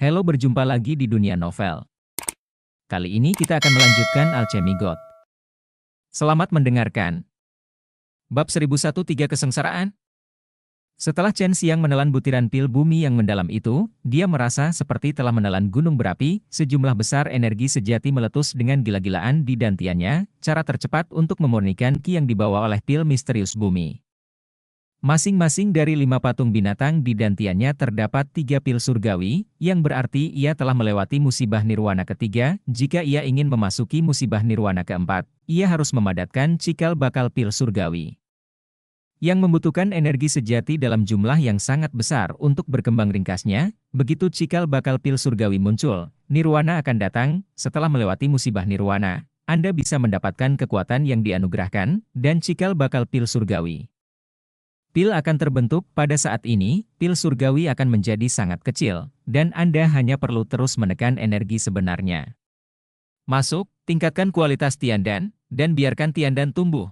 Halo, berjumpa lagi di dunia novel. Kali ini kita akan melanjutkan Alchemy God. Selamat mendengarkan. Bab 1001 Tiga Kesengsaraan. Setelah Chen Xiang menelan butiran pil bumi yang mendalam itu, dia merasa seperti telah menelan gunung berapi, sejumlah besar energi sejati meletus dengan gila-gilaan di dantiannya, cara tercepat untuk memurnikan ki yang dibawa oleh pil misterius bumi. Masing-masing dari 5 patung binatang di dantiannya terdapat 3 pil surgawi, yang berarti ia telah melewati musibah nirwana ketiga. Jika ia ingin memasuki musibah nirwana keempat, ia harus memadatkan cikal bakal pil surgawi, yang membutuhkan energi sejati dalam jumlah yang sangat besar untuk berkembang ringkasnya. Begitu cikal bakal pil surgawi muncul, nirwana akan datang. Setelah melewati musibah nirwana, Anda bisa mendapatkan kekuatan yang dianugerahkan, dan cikal bakal pil surgawi. Pil akan terbentuk. Pada saat ini, pil surgawi akan menjadi sangat kecil, dan Anda hanya perlu terus menekan energi sebenarnya. Masuk, tingkatkan kualitas Tiandan, dan biarkan Tiandan tumbuh.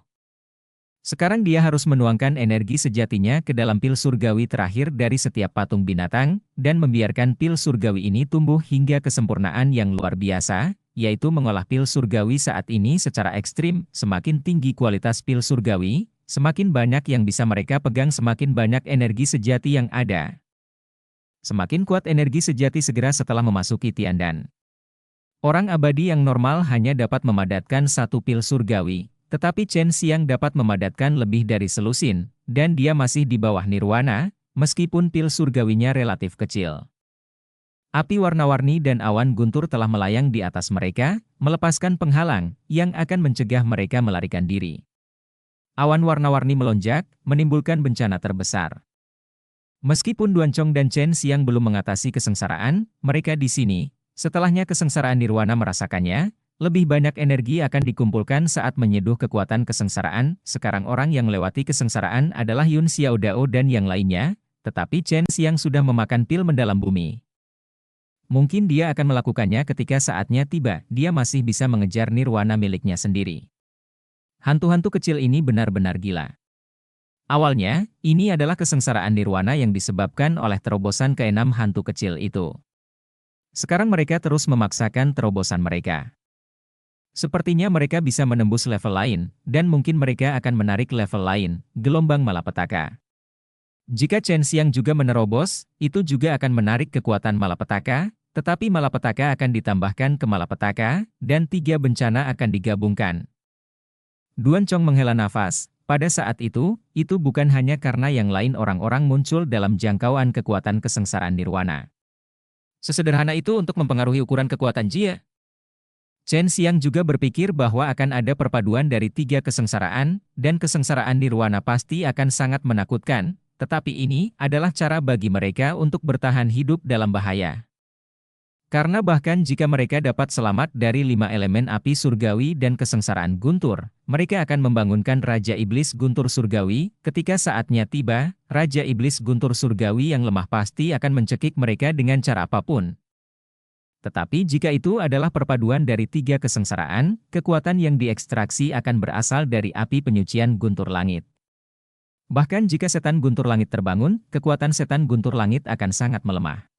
Sekarang dia harus menuangkan energi sejatinya ke dalam pil surgawi terakhir dari setiap patung binatang, dan membiarkan pil surgawi ini tumbuh hingga kesempurnaan yang luar biasa, yaitu mengolah pil surgawi saat ini secara ekstrim. Semakin tinggi kualitas pil surgawi, semakin banyak yang bisa mereka pegang, semakin banyak energi sejati yang ada. Semakin kuat energi sejati segera setelah memasuki Tiandan. Orang abadi yang normal hanya dapat memadatkan 1 pil surgawi, tetapi Chen Xiang dapat memadatkan lebih dari selusin, dan dia masih di bawah nirwana, meskipun pil surgawinya relatif kecil. Api warna-warni dan awan guntur telah melayang di atas mereka, melepaskan penghalang yang akan mencegah mereka melarikan diri. Awan warna-warni melonjak, menimbulkan bencana terbesar. Meskipun Duancong dan Chen Xiang belum mengatasi kesengsaraan, mereka di sini, setelahnya kesengsaraan nirwana merasakannya, lebih banyak energi akan dikumpulkan saat menyeduh kekuatan kesengsaraan. Sekarang orang yang melewati kesengsaraan adalah Yun Xiaodao dan yang lainnya, tetapi Chen Xiang sudah memakan pil mendalam bumi. Mungkin dia akan melakukannya ketika saatnya tiba. Dia masih bisa mengejar nirwana miliknya sendiri. Hantu-hantu kecil ini benar-benar gila. Awalnya, ini adalah kesengsaraan nirwana yang disebabkan oleh terobosan ke-6 hantu kecil itu. Sekarang mereka terus memaksakan terobosan mereka. Sepertinya mereka bisa menembus level lain, dan mungkin mereka akan menarik level lain, gelombang malapetaka. Jika Chen Xiang juga menerobos, itu juga akan menarik kekuatan malapetaka, tetapi malapetaka akan ditambahkan ke malapetaka, dan 3 bencana akan digabungkan. Duancong menghela nafas. Pada saat itu bukan hanya karena yang lain orang-orang muncul dalam jangkauan kekuatan kesengsaraan nirwana. Sesederhana itu untuk mempengaruhi ukuran kekuatan Jia. Chen Xiang juga berpikir bahwa akan ada perpaduan dari 3 kesengsaraan, dan kesengsaraan nirwana pasti akan sangat menakutkan, tetapi ini adalah cara bagi mereka untuk bertahan hidup dalam bahaya. Karena bahkan jika mereka dapat selamat dari 5 elemen api surgawi dan kesengsaraan guntur, mereka akan membangunkan Raja Iblis Guntur Surgawi. Ketika saatnya tiba, Raja Iblis Guntur Surgawi yang lemah pasti akan mencekik mereka dengan cara apapun. Tetapi jika itu adalah perpaduan dari 3 kesengsaraan, kekuatan yang diekstraksi akan berasal dari api penyucian Guntur Langit. Bahkan jika setan Guntur Langit terbangun, kekuatan setan Guntur Langit akan sangat melemah.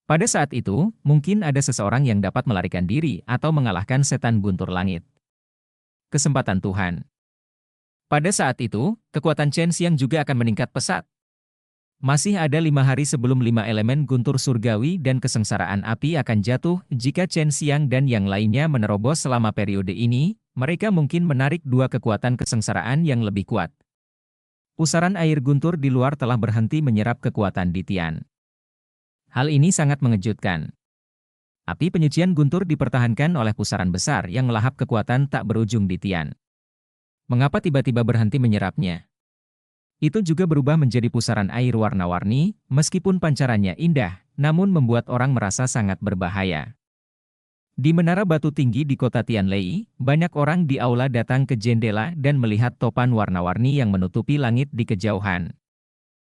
Pada saat itu, mungkin ada seseorang yang dapat melarikan diri atau mengalahkan setan Guntur Langit. Kesempatan Tuhan. Pada saat itu, kekuatan Chen Xiang juga akan meningkat pesat. Masih ada 5 hari sebelum 5 elemen guntur surgawi dan kesengsaraan api akan jatuh. Jika Chen Xiang dan yang lainnya menerobos selama periode ini, mereka mungkin menarik 2 kekuatan kesengsaraan yang lebih kuat. Pusaran air guntur di luar telah berhenti menyerap kekuatan di Tian. Hal ini sangat mengejutkan. Api penyucian guntur dipertahankan oleh pusaran besar yang melahap kekuatan tak berujung di Tian. Mengapa tiba-tiba berhenti menyerapnya? Itu juga berubah menjadi pusaran air warna-warni, meskipun pancarannya indah, namun membuat orang merasa sangat berbahaya. Di menara batu tinggi di kota Tianlei, banyak orang di aula datang ke jendela dan melihat topan warna-warni yang menutupi langit di kejauhan.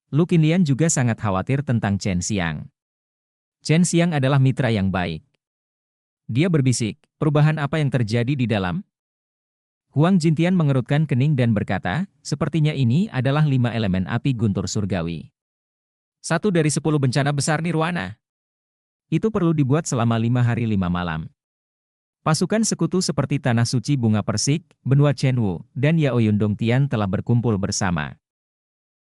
Lu Qinlian juga sangat khawatir tentang Chen Xiang. Chen Xiang adalah mitra yang baik. Dia berbisik, perubahan apa yang terjadi di dalam? Huang Jintian mengerutkan kening dan berkata, sepertinya ini adalah 5 elemen api guntur surgawi. 1 dari 10 bencana besar nirwana. Itu perlu dibuat selama 5 hari 5 malam. Pasukan sekutu seperti Tanah Suci Bunga Persik, Benua Chenwu, dan Yao Yundong Tian telah berkumpul bersama.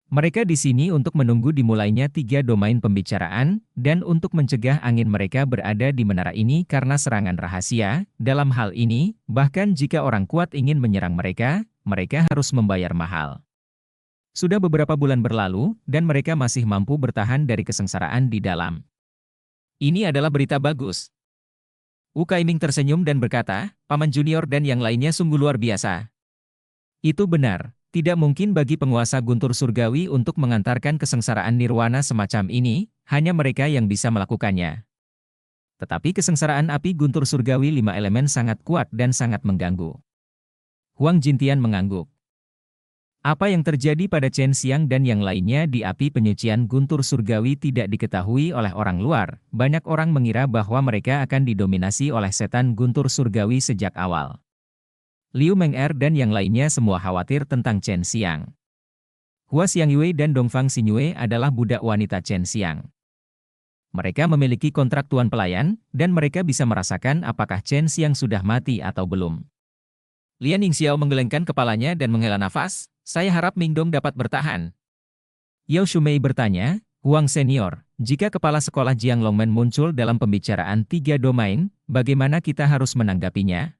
Mereka di sini untuk menunggu dimulainya 3 domain pembicaraan, dan untuk mencegah angin mereka berada di menara ini karena serangan rahasia. Dalam hal ini, bahkan jika orang kuat ingin menyerang mereka, mereka harus membayar mahal. Sudah beberapa bulan berlalu, dan mereka masih mampu bertahan dari kesengsaraan di dalam. Ini adalah berita bagus. Wu Kaiming tersenyum dan berkata, Paman Junior dan yang lainnya sungguh luar biasa. Itu benar, tidak mungkin bagi penguasa Guntur Surgawi untuk mengantarkan kesengsaraan nirwana semacam ini, hanya mereka yang bisa melakukannya. Tetapi kesengsaraan api Guntur Surgawi 5 elemen sangat kuat dan sangat mengganggu. Huang Jintian mengangguk. Apa yang terjadi pada Chen Xiang dan yang lainnya di api penyucian Guntur Surgawi tidak diketahui oleh orang luar. Banyak orang mengira bahwa mereka akan didominasi oleh setan Guntur Surgawi sejak awal. Liu Meng'er dan yang lainnya semua khawatir tentang Chen Xiang. Hua Xiangyue dan Dongfang Xinyue adalah budak wanita Chen Xiang. Mereka memiliki kontrak tuan pelayan, dan mereka bisa merasakan apakah Chen Xiang sudah mati atau belum. Lian Yingxiao menggelengkan kepalanya dan menghela nafas. Saya harap Mingdong dapat bertahan. Yao Shumei bertanya, Huang Senior, jika kepala sekolah Jiang Longmen muncul dalam pembicaraan 3 domain, bagaimana kita harus menanggapinya?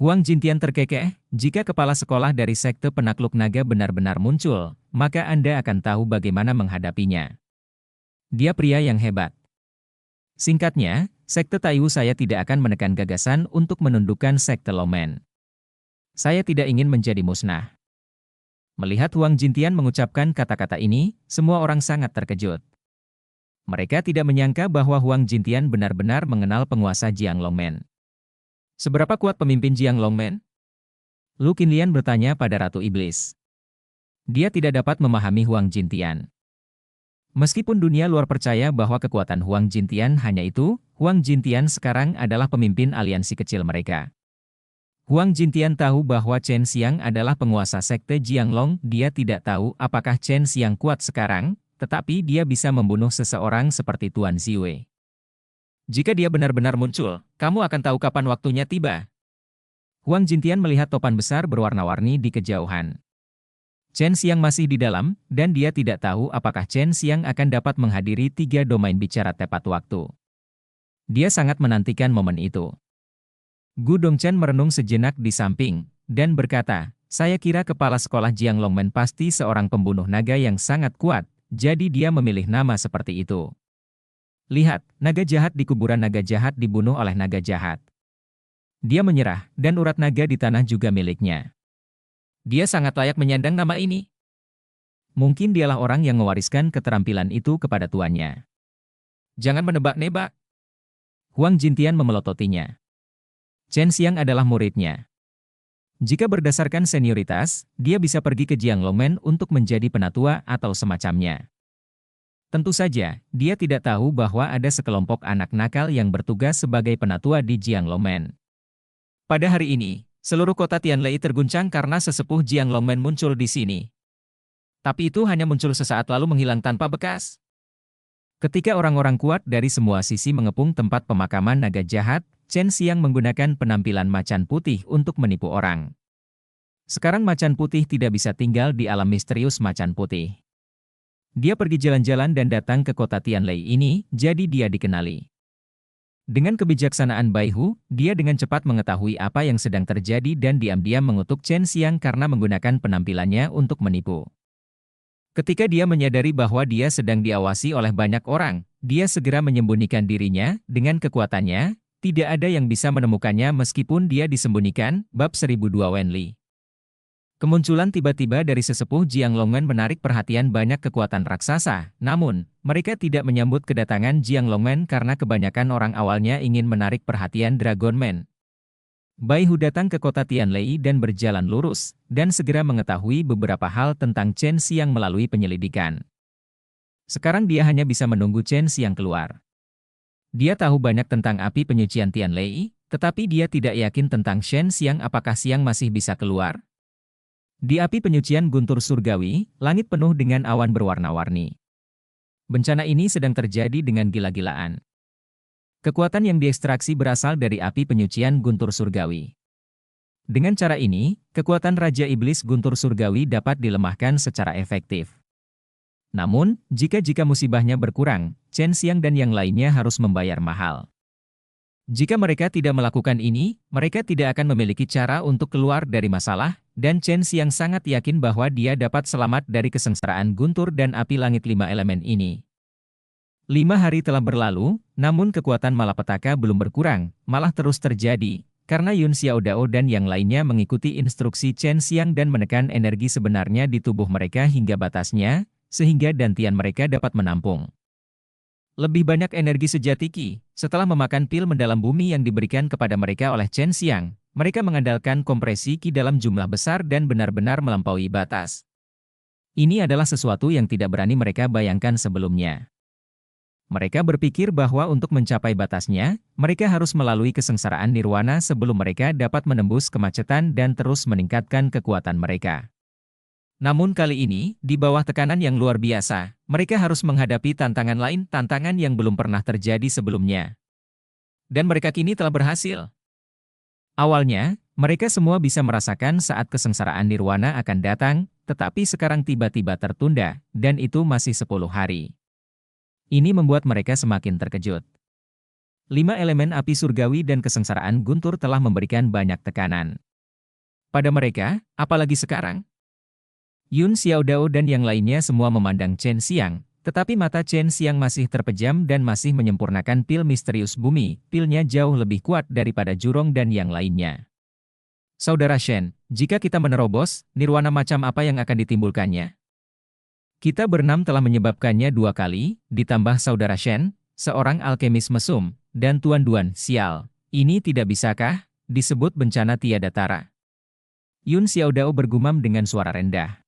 Huang Jintian terkekeh, jika kepala sekolah dari sekte penakluk naga benar-benar muncul, maka Anda akan tahu bagaimana menghadapinya. Dia pria yang hebat. Singkatnya, sekte Taiwu saya tidak akan menekan gagasan untuk menundukkan sekte Longmen. Saya tidak ingin menjadi musnah. Melihat Huang Jintian mengucapkan kata-kata ini, semua orang sangat terkejut. Mereka tidak menyangka bahwa Huang Jintian benar-benar mengenal penguasa Jiang Longmen. Seberapa kuat pemimpin Jiang Longmen? Lu Qinlian bertanya pada Ratu Iblis. Dia tidak dapat memahami Huang Jintian. Meskipun dunia luar percaya bahwa kekuatan Huang Jintian hanya itu, Huang Jintian sekarang adalah pemimpin aliansi kecil mereka. Huang Jintian tahu bahwa Chen Xiang adalah penguasa sekte Jianglong. Dia tidak tahu apakah Chen Xiang kuat sekarang, tetapi dia bisa membunuh seseorang seperti Tuan Ziwei. Jika dia benar-benar muncul, kamu akan tahu kapan waktunya tiba. Huang Jintian melihat topan besar berwarna-warni di kejauhan. Chen Xiang masih di dalam, dan dia tidak tahu apakah Chen Xiang akan dapat menghadiri 3 domain bicara tepat waktu. Dia sangat menantikan momen itu. Gu Dongchen merenung sejenak di samping, dan berkata, saya kira kepala sekolah Jiang Longmen pasti seorang pembunuh naga yang sangat kuat, jadi dia memilih nama seperti itu. Lihat, naga jahat di kuburan naga jahat dibunuh oleh naga jahat. Dia menyerah, dan urat naga di tanah juga miliknya. Dia sangat layak menyandang nama ini. Mungkin dialah orang yang mewariskan keterampilan itu kepada tuannya. Jangan menebak-nebak. Huang Jintian memelototinya. Chen Xiang adalah muridnya. Jika berdasarkan senioritas, dia bisa pergi ke Jiang Longmen untuk menjadi penatua atau semacamnya. Tentu saja, dia tidak tahu bahwa ada sekelompok anak nakal yang bertugas sebagai penatua di Jiang Longmen. Pada hari ini, seluruh kota Tianlei terguncang karena sesepuh Jiang Longmen muncul di sini. Tapi itu hanya muncul sesaat lalu menghilang tanpa bekas. Ketika orang-orang kuat dari semua sisi mengepung tempat pemakaman naga jahat, Chen Xiang menggunakan penampilan macan putih untuk menipu orang. Sekarang macan putih tidak bisa tinggal di alam misterius macan putih. Dia pergi jalan-jalan dan datang ke kota Tianlei ini, jadi dia dikenali. Dengan kebijaksanaan Bai Hu, dia dengan cepat mengetahui apa yang sedang terjadi dan diam-diam mengutuk Chen Xiang karena menggunakan penampilannya untuk menipu. Ketika dia menyadari bahwa dia sedang diawasi oleh banyak orang, dia segera menyembunyikan dirinya. Dengan kekuatannya, tidak ada yang bisa menemukannya meskipun dia disembunyikan. Bab 1002 Wenli. Kemunculan tiba-tiba dari sesepuh Jiang Longmen menarik perhatian banyak kekuatan raksasa. Namun, mereka tidak menyambut kedatangan Jiang Longmen karena kebanyakan orang awalnya ingin menarik perhatian Dragon Man. Bai Hu datang ke kota Tianlei dan berjalan lurus, dan segera mengetahui beberapa hal tentang Chen Xiang melalui penyelidikan. Sekarang dia hanya bisa menunggu Chen Xiang keluar. Dia tahu banyak tentang api penyucian Tianlei, tetapi dia tidak yakin tentang Chen Xiang apakah Xiang masih bisa keluar. Di api penyucian Guntur Surgawi, langit penuh dengan awan berwarna-warni. Bencana ini sedang terjadi dengan gila-gilaan. Kekuatan yang diekstraksi berasal dari api penyucian guntur surgawi. Dengan cara ini, kekuatan Raja Iblis guntur surgawi dapat dilemahkan secara efektif. Namun, jika musibahnya berkurang, Chen Xiang dan yang lainnya harus membayar mahal. Jika mereka tidak melakukan ini, mereka tidak akan memiliki cara untuk keluar dari masalah, dan Chen Xiang sangat yakin bahwa dia dapat selamat dari kesengsaraan guntur dan api langit 5 elemen ini. 5 hari telah berlalu, namun kekuatan malapetaka belum berkurang, malah terus terjadi, karena Yun Xiaodao dan yang lainnya mengikuti instruksi Chen Xiang dan menekan energi sebenarnya di tubuh mereka hingga batasnya, sehingga dantian mereka dapat menampung lebih banyak energi sejati Qi. Setelah memakan pil mendalam bumi yang diberikan kepada mereka oleh Chen Xiang, mereka mengandalkan kompresi Qi dalam jumlah besar dan benar-benar melampaui batas. Ini adalah sesuatu yang tidak berani mereka bayangkan sebelumnya. Mereka berpikir bahwa untuk mencapai batasnya, mereka harus melalui kesengsaraan nirwana sebelum mereka dapat menembus kemacetan dan terus meningkatkan kekuatan mereka. Namun kali ini, di bawah tekanan yang luar biasa, mereka harus menghadapi tantangan lain, tantangan yang belum pernah terjadi sebelumnya. Dan mereka kini telah berhasil. Awalnya, mereka semua bisa merasakan saat kesengsaraan nirwana akan datang, tetapi sekarang tiba-tiba tertunda, dan itu masih 10 hari. Ini membuat mereka semakin terkejut. 5 elemen api surgawi dan kesengsaraan guntur telah memberikan banyak tekanan pada mereka, apalagi sekarang. Yun Xiaodao dan yang lainnya semua memandang Chen Xiang, tetapi mata Chen Xiang masih terpejam dan masih menyempurnakan pil misterius bumi, pilnya jauh lebih kuat daripada Jurong dan yang lainnya. Saudara Shen, jika kita menerobos, nirwana macam apa yang akan ditimbulkannya? Kita berenam telah menyebabkannya 2 kali, ditambah Saudara Shen, seorang alkemis mesum, dan Tuan Duan, sial. Ini tidak bisakah disebut bencana tiada tara? Yun Xiaodao bergumam dengan suara rendah.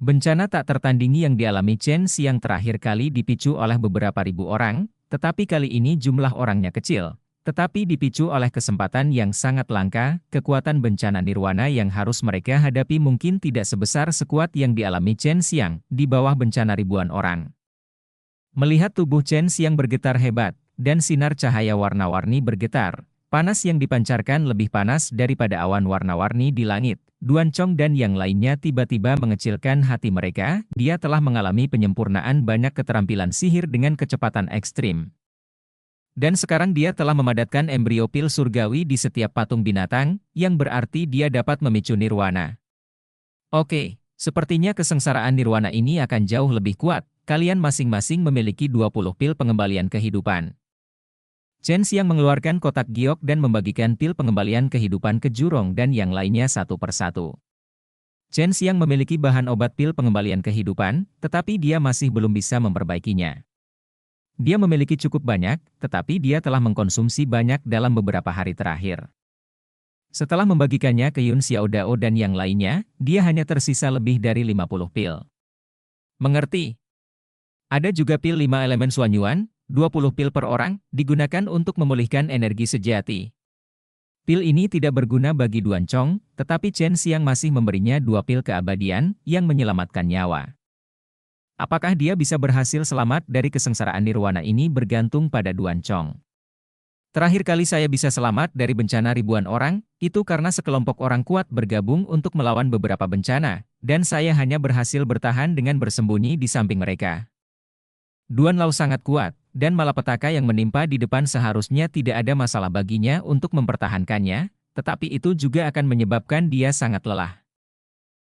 Bencana tak tertandingi yang dialami Chen Xiang terakhir kali dipicu oleh beberapa ribu orang, tetapi kali ini jumlah orangnya kecil. Tetapi dipicu oleh kesempatan yang sangat langka, kekuatan bencana nirwana yang harus mereka hadapi mungkin tidak sebesar sekuat yang dialami Chen Xiang, di bawah bencana ribuan orang. Melihat tubuh Chen Xiang bergetar hebat, dan sinar cahaya warna-warni bergetar, panas yang dipancarkan lebih panas daripada awan warna-warni di langit. Duan Chong dan yang lainnya tiba-tiba mengecilkan hati mereka, dia telah mengalami penyempurnaan banyak keterampilan sihir dengan kecepatan ekstrim. Dan sekarang dia telah memadatkan embrio pil surgawi di setiap patung binatang, yang berarti dia dapat memicu nirwana. Oke, sepertinya kesengsaraan nirwana ini akan jauh lebih kuat, kalian masing-masing memiliki 20 pil pengembalian kehidupan. Chen Xiang mengeluarkan kotak giok dan membagikan pil pengembalian kehidupan ke Jurong dan yang lainnya satu persatu. Chen Xiang memiliki bahan obat pil pengembalian kehidupan, tetapi dia masih belum bisa memperbaikinya. Dia memiliki cukup banyak, tetapi dia telah mengkonsumsi banyak dalam beberapa hari terakhir. Setelah membagikannya ke Yun Xiaodao dan yang lainnya, dia hanya tersisa lebih dari 50 pil. Mengerti? Ada juga pil 5 elemen Suanyuan, 20 pil per orang, digunakan untuk memulihkan energi sejati. Pil ini tidak berguna bagi Duan Chong, tetapi Chen Xiang masih memberinya 2 pil keabadian, yang menyelamatkan nyawa. Apakah dia bisa berhasil selamat dari kesengsaraan nirwana ini bergantung pada Duan Chong. Terakhir kali saya bisa selamat dari bencana ribuan orang, itu karena sekelompok orang kuat bergabung untuk melawan beberapa bencana, dan saya hanya berhasil bertahan dengan bersembunyi di samping mereka. Duan Lao sangat kuat, dan malapetaka yang menimpa di depan seharusnya tidak ada masalah baginya untuk mempertahankannya, tetapi itu juga akan menyebabkan dia sangat lelah.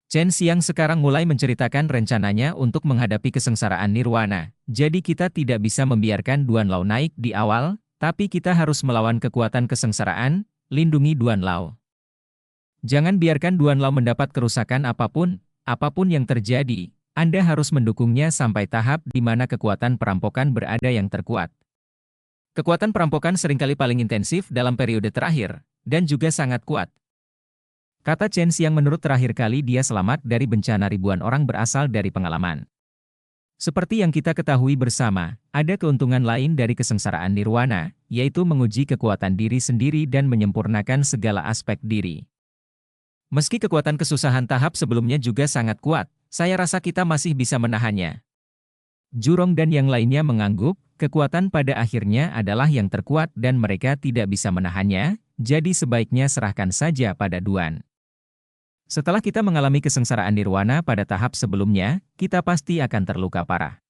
Chen Xiang sekarang mulai menceritakan rencananya untuk menghadapi kesengsaraan nirwana, jadi kita tidak bisa membiarkan Duan Lao naik di awal, tapi kita harus melawan kekuatan kesengsaraan, lindungi Duan Lao. Jangan biarkan Duan Lao mendapat kerusakan apapun yang terjadi. Anda harus mendukungnya sampai tahap di mana kekuatan perampokan berada yang terkuat. Kekuatan perampokan seringkali paling intensif dalam periode terakhir, dan juga sangat kuat. Kata Chen Xiang menurut terakhir kali dia selamat dari bencana ribuan orang berasal dari pengalaman. Seperti yang kita ketahui bersama, ada keuntungan lain dari kesengsaraan nirwana, yaitu menguji kekuatan diri sendiri dan menyempurnakan segala aspek diri. Meski kekuatan kesusahan tahap sebelumnya juga sangat kuat, saya rasa kita masih bisa menahannya. Jurong dan yang lainnya mengangguk, kekuatan pada akhirnya adalah yang terkuat dan mereka tidak bisa menahannya, jadi sebaiknya serahkan saja pada Duan. Setelah kita mengalami kesengsaraan nirwana pada tahap sebelumnya, kita pasti akan terluka parah.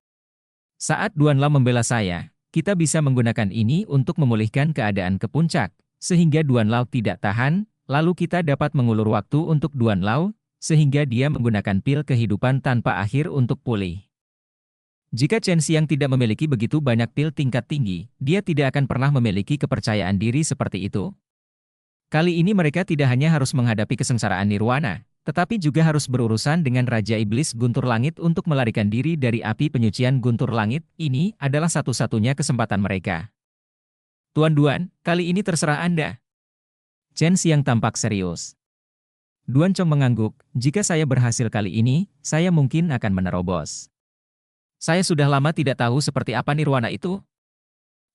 Saat Duan Lao membela saya, kita bisa menggunakan ini untuk memulihkan keadaan ke puncak, sehingga Duan Lao tidak tahan, lalu kita dapat mengulur waktu untuk Duan Lao, sehingga dia menggunakan pil kehidupan tanpa akhir untuk pulih. Jika Chen Xiang tidak memiliki begitu banyak pil tingkat tinggi, dia tidak akan pernah memiliki kepercayaan diri seperti itu. Kali ini mereka tidak hanya harus menghadapi kesengsaraan nirwana, tetapi juga harus berurusan dengan Raja Iblis Guntur Langit untuk melarikan diri dari api penyucian Guntur Langit. Ini adalah satu-satunya kesempatan mereka. Tuan Duan, kali ini terserah Anda. Chen Xiang tampak serius. Duan Chong mengangguk, jika saya berhasil kali ini, saya mungkin akan menerobos. Saya sudah lama tidak tahu seperti apa nirwana itu.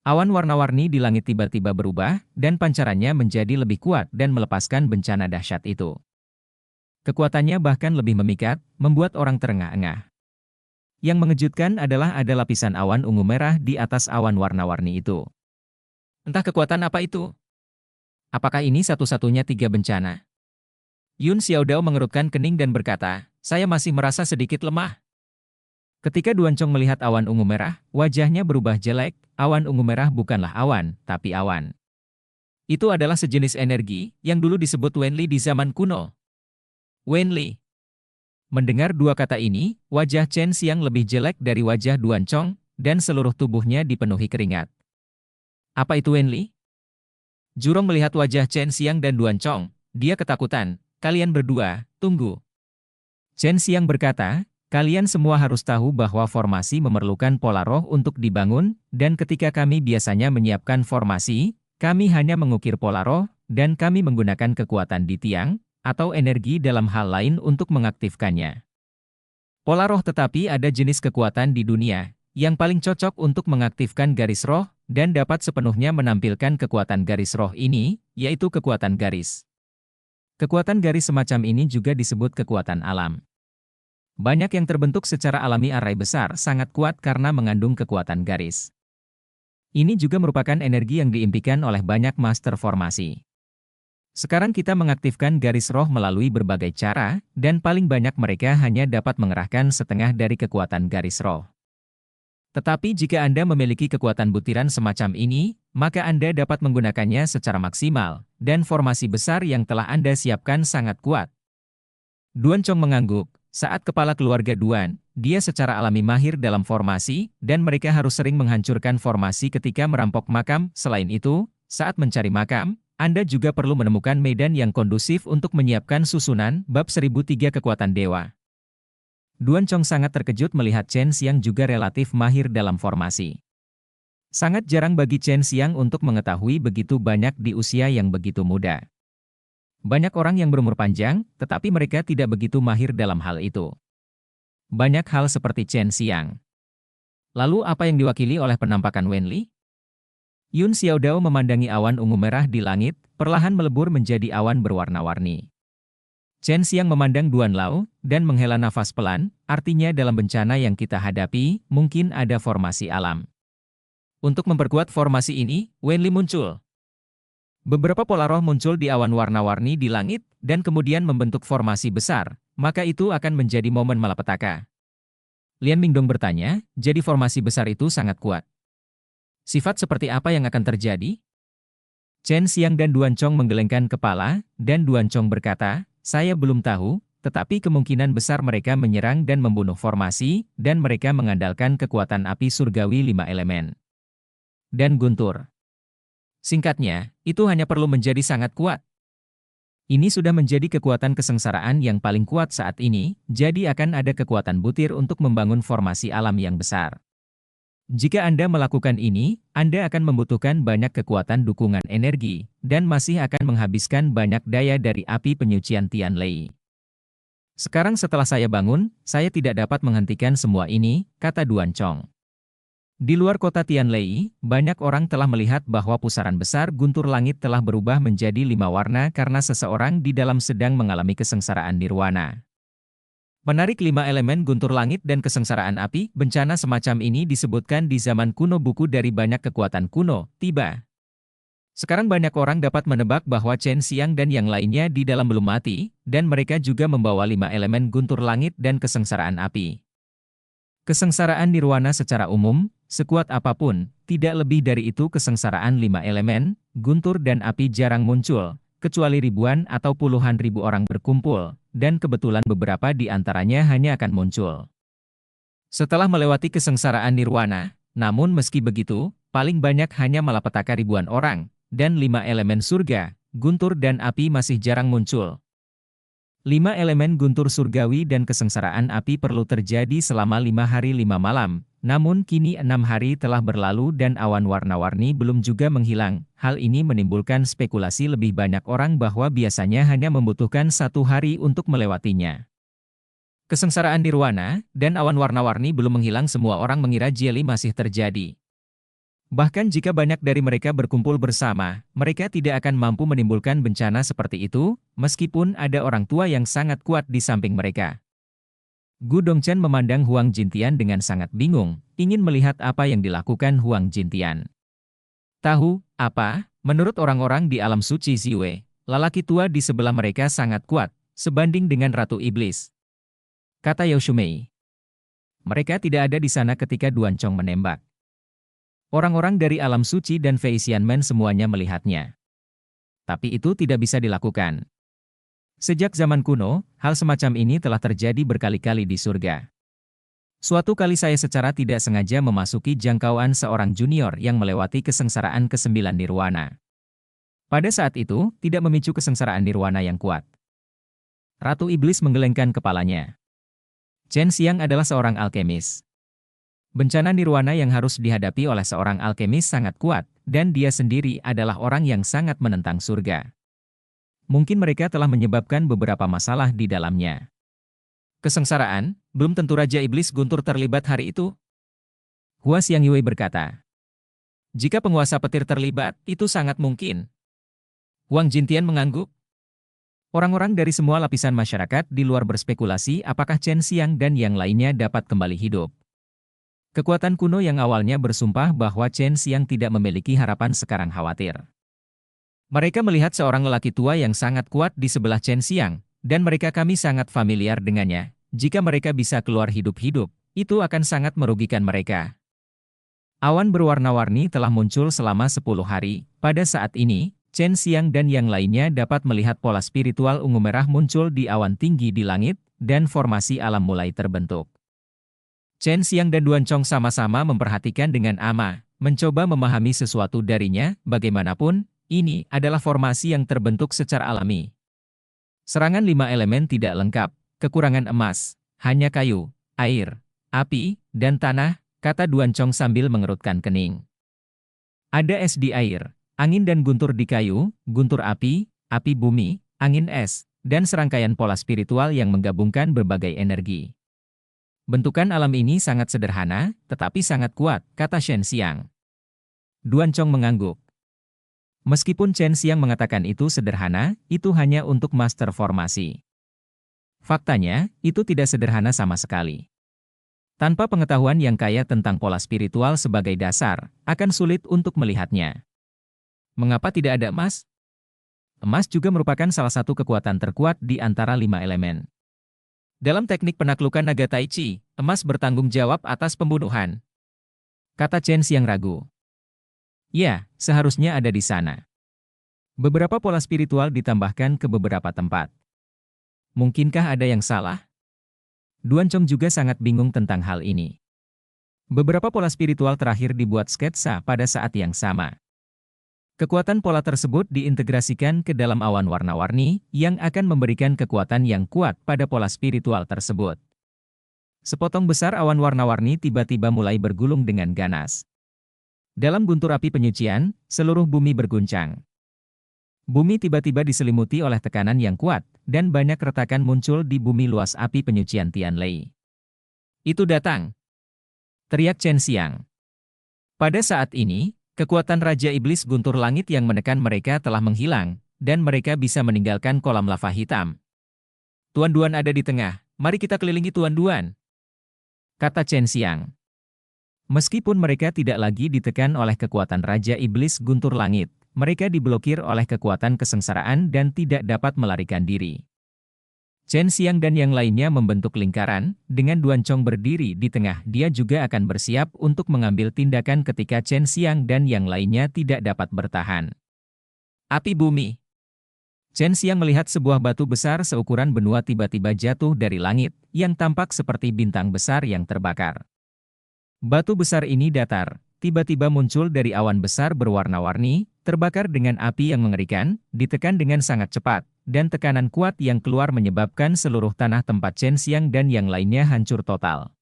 Awan warna-warni di langit tiba-tiba berubah, dan pancarannya menjadi lebih kuat dan melepaskan bencana dahsyat itu. Kekuatannya bahkan lebih memikat, membuat orang terengah-engah. Yang mengejutkan adalah ada lapisan awan ungu merah di atas awan warna-warni itu. Entah kekuatan apa itu. Apakah ini satu-satunya 3 bencana? Yun Xiaodao mengerutkan kening dan berkata, saya masih merasa sedikit lemah. Ketika Duan Chong melihat awan ungu merah, wajahnya berubah jelek. Awan ungu merah bukanlah awan, tapi awan. Itu adalah sejenis energi yang dulu disebut Wenli di zaman kuno. Wenli. Mendengar 2 kata ini, wajah Chen Xiang lebih jelek dari wajah Duan Chong, dan seluruh tubuhnya dipenuhi keringat. Apa itu Wenli? Jurong melihat wajah Chen Xiang dan Duan Chong. Dia ketakutan. Kalian berdua, tunggu. Chen Xiang berkata, kalian semua harus tahu bahwa formasi memerlukan pola roh untuk dibangun, dan ketika kami biasanya menyiapkan formasi, kami hanya mengukir pola roh, dan kami menggunakan kekuatan di tiang, atau energi dalam hal lain untuk mengaktifkannya. Pola roh tetapi ada jenis kekuatan di dunia, yang paling cocok untuk mengaktifkan garis roh, dan dapat sepenuhnya menampilkan kekuatan garis roh ini, yaitu kekuatan garis. Kekuatan garis semacam ini juga disebut kekuatan alam. Banyak yang terbentuk secara alami arai besar sangat kuat karena mengandung kekuatan garis. Ini juga merupakan energi yang diimpikan oleh banyak master formasi. Sekarang kita mengaktifkan garis roh melalui berbagai cara, dan paling banyak mereka hanya dapat mengerahkan setengah dari kekuatan garis roh. Tetapi jika Anda memiliki kekuatan butiran semacam ini, maka Anda dapat menggunakannya secara maksimal, dan formasi besar yang telah Anda siapkan sangat kuat. Duan Chong mengangguk, saat kepala keluarga Duan, dia secara alami mahir dalam formasi, dan mereka harus sering menghancurkan formasi ketika merampok makam. Selain itu, saat mencari makam, Anda juga perlu menemukan medan yang kondusif untuk menyiapkan susunan bab 1003 kekuatan dewa. Duan Chong sangat terkejut melihat Chen Xiang juga relatif mahir dalam formasi. Sangat jarang bagi Chen Xiang untuk mengetahui begitu banyak di usia yang begitu muda. Banyak orang yang berumur panjang, tetapi mereka tidak begitu mahir dalam hal itu. Banyak hal seperti Chen Xiang. Lalu apa yang diwakili oleh penampakan Wenli? Yun Xiaodao memandangi awan ungu merah di langit, perlahan melebur menjadi awan berwarna-warni. Chen Xiang memandang Duan Lao, dan menghela nafas pelan, artinya dalam bencana yang kita hadapi, mungkin ada formasi alam. Untuk memperkuat formasi ini, Wenli muncul. Beberapa pola roh muncul di awan warna-warni di langit, dan kemudian membentuk formasi besar, maka itu akan menjadi momen malapetaka. Lian Mingdong bertanya, jadi formasi besar itu sangat kuat. Sifat seperti apa yang akan terjadi? Chen Xiang dan Duan Chong menggelengkan kepala, dan Duan Chong berkata, saya belum tahu, tetapi kemungkinan besar mereka menyerang dan membunuh formasi, dan mereka mengandalkan kekuatan api surgawi 5 elemen. Dan guntur. Singkatnya, itu hanya perlu menjadi sangat kuat. Ini sudah menjadi kekuatan kesengsaraan yang paling kuat saat ini, jadi akan ada kekuatan butir untuk membangun formasi alam yang besar. Jika Anda melakukan ini, Anda akan membutuhkan banyak kekuatan dukungan energi, dan masih akan menghabiskan banyak daya dari api penyucian Tianlei. Sekarang setelah saya bangun, saya tidak dapat menghentikan semua ini, kata Duan Chong. Di luar kota Tianlei, banyak orang telah melihat bahwa pusaran besar guntur langit telah berubah menjadi 5 warna karena seseorang di dalam sedang mengalami kesengsaraan nirwana. Menarik 5 elemen guntur langit dan kesengsaraan api, bencana semacam ini disebutkan di zaman kuno buku dari banyak kekuatan kuno, tiba. Sekarang banyak orang dapat menebak bahwa Chen Xiang dan yang lainnya di dalam belum mati, dan mereka juga membawa 5 elemen guntur langit dan kesengsaraan api. Kesengsaraan nirwana secara umum, sekuat apapun, tidak lebih dari itu kesengsaraan 5 elemen, guntur dan api jarang muncul, kecuali ribuan atau puluhan ribu orang berkumpul, dan kebetulan beberapa di antaranya hanya akan muncul setelah melewati kesengsaraan nirwana. Namun meski begitu, paling banyak hanya malapetaka ribuan orang, dan 5 elemen surga, guntur dan api masih jarang muncul. 5 elemen guntur surgawi dan kesengsaraan api perlu terjadi selama 5 hari 5 malam, namun kini 6 hari telah berlalu dan awan warna-warni belum juga menghilang. Hal ini menimbulkan spekulasi lebih banyak orang bahwa biasanya hanya membutuhkan 1 hari untuk melewatinya. Kesengsaraan nirwana dan awan warna-warni belum menghilang, semua orang mengira Jieli masih terjadi. Bahkan jika banyak dari mereka berkumpul bersama, mereka tidak akan mampu menimbulkan bencana seperti itu, meskipun ada orang tua yang sangat kuat di samping mereka. Gu Dongchen memandang Huang Jintian dengan sangat bingung, ingin melihat apa yang dilakukan Huang Jintian. Tahu, apa? Menurut orang-orang di alam suci Ziwei, lelaki tua di sebelah mereka sangat kuat, sebanding dengan Ratu Iblis, kata Yao Shumei. Mereka tidak ada di sana ketika Duan Chong menembak. Orang-orang dari alam suci dan Fei Xianmen semuanya melihatnya. Tapi itu tidak bisa dilakukan. Sejak zaman kuno, hal semacam ini telah terjadi berkali-kali di surga. Suatu kali saya secara tidak sengaja memasuki jangkauan seorang junior yang melewati kesengsaraan ke-9 nirwana. Pada saat itu, tidak memicu kesengsaraan nirwana yang kuat. Ratu Iblis menggelengkan kepalanya. Chen Xiang adalah seorang alkemis. Bencana nirwana yang harus dihadapi oleh seorang alkemis sangat kuat, dan dia sendiri adalah orang yang sangat menentang surga. Mungkin mereka telah menyebabkan beberapa masalah di dalamnya. Kesengsaraan, belum tentu Raja Iblis Guntur terlibat hari itu. Hua Xiangyue berkata. Jika penguasa petir terlibat, itu sangat mungkin. Huang Jintian mengangguk. Orang-orang dari semua lapisan masyarakat di luar berspekulasi apakah Chen Xiang dan yang lainnya dapat kembali hidup. Kekuatan kuno yang awalnya bersumpah bahwa Chen Xiang tidak memiliki harapan sekarang khawatir. Mereka melihat seorang lelaki tua yang sangat kuat di sebelah Chen Xiang, dan kami sangat familiar dengannya. Jika mereka bisa keluar hidup-hidup, itu akan sangat merugikan mereka. Awan berwarna-warni telah muncul selama 10 hari. Pada saat ini, Chen Xiang dan yang lainnya dapat melihat pola spiritual ungu merah muncul di awan tinggi di langit, dan formasi alam mulai terbentuk. Chen Xiang dan Duan Chong sama-sama memperhatikan dengan ama, mencoba memahami sesuatu darinya. Bagaimanapun, ini adalah formasi yang terbentuk secara alami. Serangan 5 elemen tidak lengkap, kekurangan emas, hanya kayu, air, api, dan tanah, kata Duan Chong sambil mengerutkan kening. Ada es di air, angin dan guntur di kayu, guntur api bumi, angin es, dan serangkaian pola spiritual yang menggabungkan berbagai energi. Bentukan alam ini sangat sederhana, tetapi sangat kuat, kata Chen Xiang. Duan Chong mengangguk. Meskipun Chen Xiang mengatakan itu sederhana, itu hanya untuk master formasi. Faktanya, itu tidak sederhana sama sekali. Tanpa pengetahuan yang kaya tentang pola spiritual sebagai dasar, akan sulit untuk melihatnya. Mengapa tidak ada emas? Emas juga merupakan salah satu kekuatan terkuat di antara 5 elemen. Dalam teknik penaklukan naga Tai Chi, emas bertanggung jawab atas pembunuhan, kata Chen Xiang ragu. Ya, seharusnya ada di sana. Beberapa pola spiritual ditambahkan ke beberapa tempat. Mungkinkah ada yang salah? Duan Chong juga sangat bingung tentang hal ini. Beberapa pola spiritual terakhir dibuat sketsa pada saat yang sama. Kekuatan pola tersebut diintegrasikan ke dalam awan warna-warni yang akan memberikan kekuatan yang kuat pada pola spiritual tersebut. Sepotong besar awan warna-warni tiba-tiba mulai bergulung dengan ganas. Dalam guntur api penyucian, seluruh bumi berguncang. Bumi tiba-tiba diselimuti oleh tekanan yang kuat, dan banyak retakan muncul di bumi luas api penyucian Tianlei. Itu datang, teriak Chen Xiang. Pada saat ini, kekuatan Raja Iblis Guntur Langit yang menekan mereka telah menghilang, dan mereka bisa meninggalkan kolam lava hitam. Tuan-Duan ada di tengah, mari kita kelilingi Tuan Duan, kata Chen Xiang. Meskipun mereka tidak lagi ditekan oleh kekuatan Raja Iblis Guntur Langit, mereka diblokir oleh kekuatan kesengsaraan dan tidak dapat melarikan diri. Chen Xiang dan yang lainnya membentuk lingkaran, dengan Duan Chong berdiri di tengah. Dia juga akan bersiap untuk mengambil tindakan ketika Chen Xiang dan yang lainnya tidak dapat bertahan. Api bumi. Chen Xiang melihat sebuah batu besar seukuran benua tiba-tiba jatuh dari langit, yang tampak seperti bintang besar yang terbakar. Batu besar ini datar, tiba-tiba muncul dari awan besar berwarna-warni, terbakar dengan api yang mengerikan, ditekan dengan sangat cepat, dan tekanan kuat yang keluar menyebabkan seluruh tanah tempat Chen Xiang dan yang lainnya hancur total.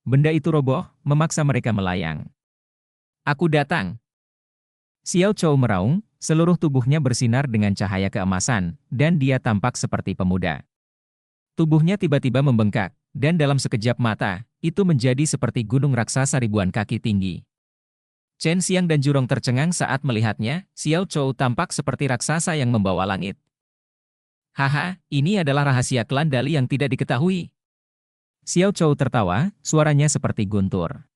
Benda itu roboh, memaksa mereka melayang. Aku datang. Xiao Chou meraung, seluruh tubuhnya bersinar dengan cahaya keemasan, dan dia tampak seperti pemuda. Tubuhnya tiba-tiba membengkak, dan dalam sekejap mata, itu menjadi seperti gunung raksasa ribuan kaki tinggi. Chen Xiang dan Jurong tercengang saat melihatnya. Xiao Chou tampak seperti raksasa yang membawa langit. Haha, ini adalah rahasia klan Dali yang tidak diketahui. Xiao Chou tertawa, suaranya seperti guntur.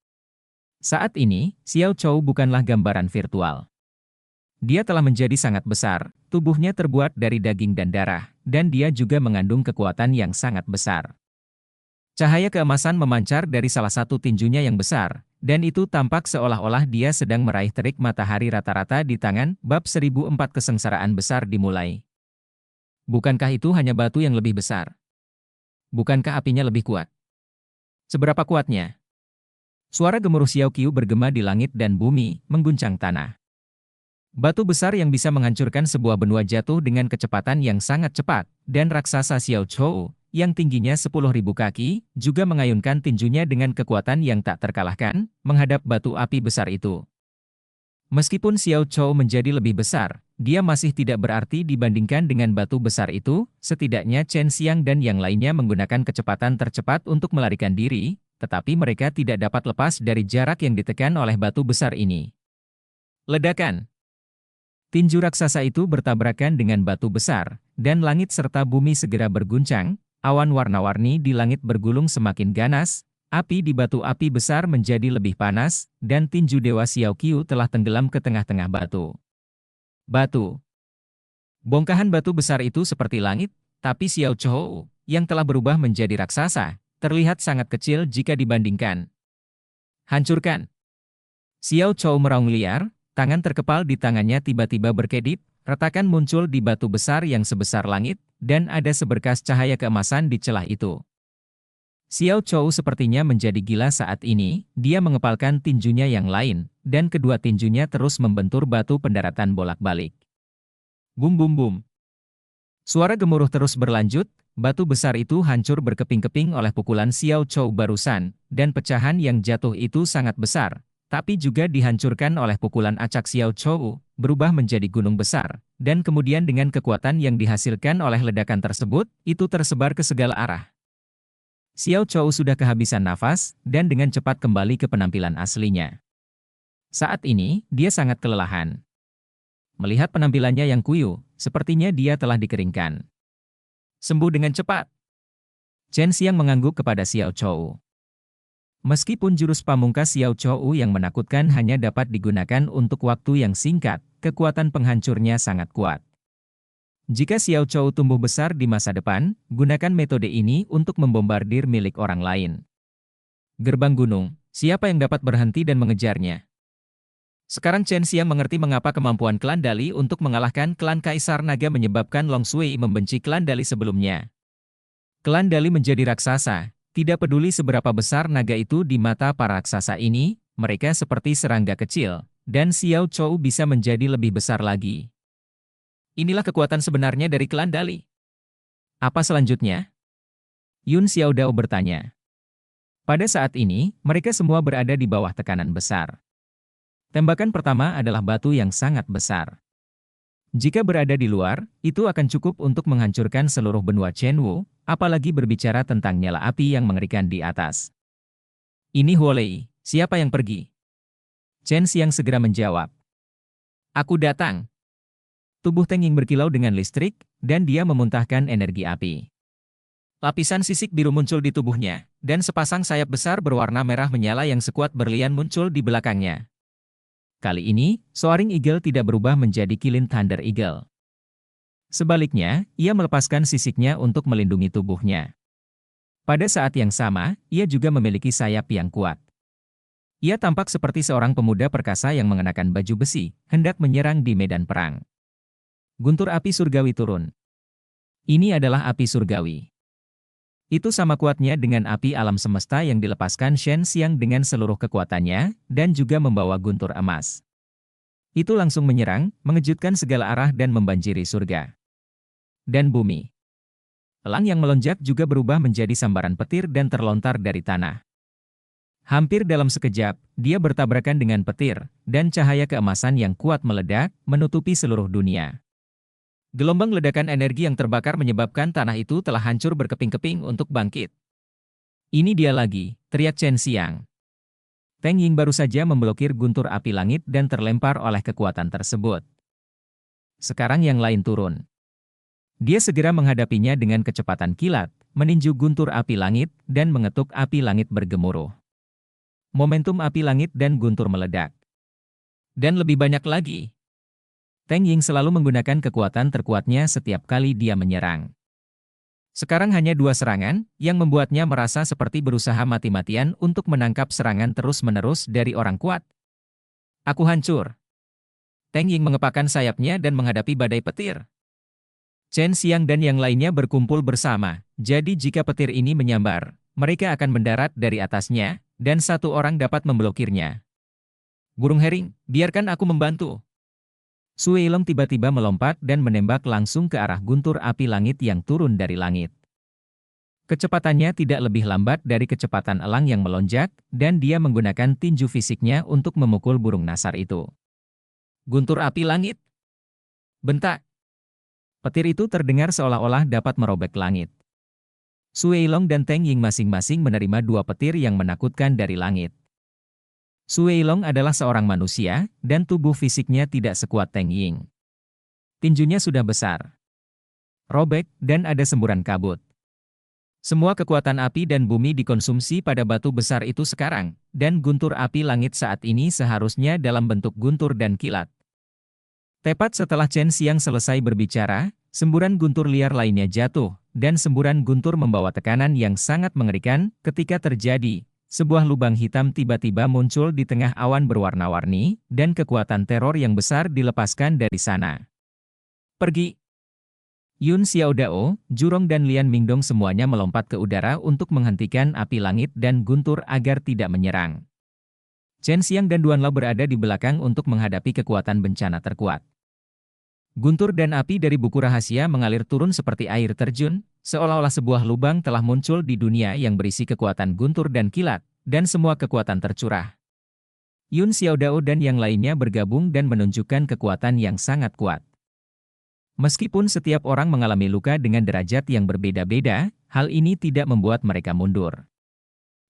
Saat ini, Xiao Chou bukanlah gambaran virtual. Dia telah menjadi sangat besar, tubuhnya terbuat dari daging dan darah, dan dia juga mengandung kekuatan yang sangat besar. Cahaya keemasan memancar dari salah satu tinjunya yang besar, dan itu tampak seolah-olah dia sedang meraih terik matahari rata-rata di tangan. Bab 1004 Kesengsaraan besar dimulai. Bukankah itu hanya batu yang lebih besar? Bukankah apinya lebih kuat? Seberapa kuatnya? Suara gemuruh Xiao Qiu bergema di langit dan bumi, mengguncang tanah. Batu besar yang bisa menghancurkan sebuah benua jatuh dengan kecepatan yang sangat cepat, dan raksasa Xiao Chou, yang tingginya 10.000 kaki, juga mengayunkan tinjunya dengan kekuatan yang tak terkalahkan, menghadap batu api besar itu. Meskipun Xiao Chou menjadi lebih besar, dia masih tidak berarti dibandingkan dengan batu besar itu. Setidaknya Chen Xiang dan yang lainnya menggunakan kecepatan tercepat untuk melarikan diri, tetapi mereka tidak dapat lepas dari jarak yang ditekan oleh batu besar ini. Ledakan. Tinju raksasa itu bertabrakan dengan batu besar, dan langit serta bumi segera berguncang. Awan warna-warni di langit bergulung semakin ganas, api di batu api besar menjadi lebih panas, dan tinju Dewa Xiao Qiu telah tenggelam ke tengah-tengah batu. Batu. Bongkahan batu besar itu seperti langit, tapi Xiao Chou, yang telah berubah menjadi raksasa, terlihat sangat kecil jika dibandingkan. Hancurkan. Xiao Chou meraung liar, tangan terkepal di tangannya tiba-tiba berkedip, retakan muncul di batu besar yang sebesar langit, dan ada seberkas cahaya keemasan di celah itu. Xiao Chou sepertinya menjadi gila saat ini. Dia mengepalkan tinjunya yang lain, dan kedua tinjunya terus membentur batu pendaratan bolak-balik. Bum bum bum. Suara gemuruh terus berlanjut, batu besar itu hancur berkeping-keping oleh pukulan Xiao Chou barusan, dan pecahan yang jatuh itu sangat besar, tapi juga dihancurkan oleh pukulan acak Xiao Chou, berubah menjadi gunung besar, dan kemudian dengan kekuatan yang dihasilkan oleh ledakan tersebut, itu tersebar ke segala arah. Xiao Chou sudah kehabisan nafas, dan dengan cepat kembali ke penampilan aslinya. Saat ini, dia sangat kelelahan. Melihat penampilannya yang kuyu, sepertinya dia telah dikeringkan. Sembuh dengan cepat. Chen Xiang mengangguk kepada Xiao Chou. Meskipun jurus pamungkas Xiao Chou yang menakutkan hanya dapat digunakan untuk waktu yang singkat, kekuatan penghancurnya sangat kuat. Jika Xiao Chou tumbuh besar di masa depan, gunakan metode ini untuk membombardir milik orang lain. Gerbang gunung, siapa yang dapat berhenti dan mengejarnya? Sekarang Chen Xiang mengerti mengapa kemampuan klan Dali untuk mengalahkan klan Kaisar Naga menyebabkan Long Sui membenci klan Dali sebelumnya. Klan Dali menjadi raksasa, tidak peduli seberapa besar naga itu di mata para raksasa ini, mereka seperti serangga kecil, dan Xiao Chou bisa menjadi lebih besar lagi. Inilah kekuatan sebenarnya dari klan Dali. Apa selanjutnya? Yun Xiaodao bertanya. Pada saat ini, mereka semua berada di bawah tekanan besar. Tembakan pertama adalah batu yang sangat besar. Jika berada di luar, itu akan cukup untuk menghancurkan seluruh benua Chenwu, apalagi berbicara tentang nyala api yang mengerikan di atas. Ini Huolei, siapa yang pergi? Chen Xiang segera menjawab. Aku datang. Tubuh Teng Ying berkilau dengan listrik, dan dia memuntahkan energi api. Lapisan sisik biru muncul di tubuhnya, dan sepasang sayap besar berwarna merah menyala yang sekuat berlian muncul di belakangnya. Kali ini, Soaring Eagle tidak berubah menjadi Killing Thunder Eagle. Sebaliknya, ia melepaskan sisiknya untuk melindungi tubuhnya. Pada saat yang sama, ia juga memiliki sayap yang kuat. Ia tampak seperti seorang pemuda perkasa yang mengenakan baju besi, hendak menyerang di medan perang. Guntur api surgawi turun. Ini adalah api surgawi. Itu sama kuatnya dengan api alam semesta yang dilepaskan Shen Xiang dengan seluruh kekuatannya, dan juga membawa guntur emas. Itu langsung menyerang, mengejutkan segala arah dan membanjiri surga dan bumi. Elang yang melonjak juga berubah menjadi sambaran petir dan terlontar dari tanah. Hampir dalam sekejap, dia bertabrakan dengan petir, dan cahaya keemasan yang kuat meledak, menutupi seluruh dunia. Gelombang ledakan energi yang terbakar menyebabkan tanah itu telah hancur berkeping-keping untuk bangkit. Ini dia lagi, teriak Chen Xiang. Teng Ying baru saja memblokir guntur api langit dan terlempar oleh kekuatan tersebut. Sekarang yang lain turun. Dia segera menghadapinya dengan kecepatan kilat, meninju guntur api langit, dan mengetuk api langit bergemuruh. Momentum api langit dan guntur meledak. Dan lebih banyak lagi. Teng Ying selalu menggunakan kekuatan terkuatnya setiap kali dia menyerang. Sekarang hanya 2 serangan, yang membuatnya merasa seperti berusaha mati-matian untuk menangkap serangan terus-menerus dari orang kuat. Aku hancur. Teng Ying mengepakkan sayapnya dan menghadapi badai petir. Chen Xiang dan yang lainnya berkumpul bersama, jadi jika petir ini menyambar, mereka akan mendarat dari atasnya, dan 1 orang dapat memblokirnya. Burung Hering, biarkan aku membantu. Su Weilong tiba-tiba melompat dan menembak langsung ke arah guntur api langit yang turun dari langit. Kecepatannya tidak lebih lambat dari kecepatan elang yang melonjak, dan dia menggunakan tinju fisiknya untuk memukul burung nasar itu. Guntur api langit. Bentak. Petir itu terdengar seolah-olah dapat merobek langit. Su Weilong dan Teng Ying masing-masing menerima 2 petir yang menakutkan dari langit. Su Weilong adalah seorang manusia, dan tubuh fisiknya tidak sekuat Teng Ying. Tinjunya sudah besar, robek, dan ada semburan kabut. Semua kekuatan api dan bumi dikonsumsi pada batu besar itu sekarang, dan guntur api langit saat ini seharusnya dalam bentuk guntur dan kilat. Tepat setelah Chen Xiang selesai berbicara, semburan guntur liar lainnya jatuh, dan semburan guntur membawa tekanan yang sangat mengerikan ketika terjadi. Sebuah lubang hitam tiba-tiba muncul di tengah awan berwarna-warni, dan kekuatan teror yang besar dilepaskan dari sana. Pergi! Yun Xiaodao, Jurong dan Lian Mingdong semuanya melompat ke udara untuk menghentikan api langit dan guntur agar tidak menyerang. Chen Xiang dan Duan Lao berada di belakang untuk menghadapi kekuatan bencana terkuat. Guntur dan api dari buku rahasia mengalir turun seperti air terjun, seolah-olah sebuah lubang telah muncul di dunia yang berisi kekuatan guntur dan kilat, dan semua kekuatan tercurah. Yun Xiaodao dan yang lainnya bergabung dan menunjukkan kekuatan yang sangat kuat. Meskipun setiap orang mengalami luka dengan derajat yang berbeda-beda, hal ini tidak membuat mereka mundur.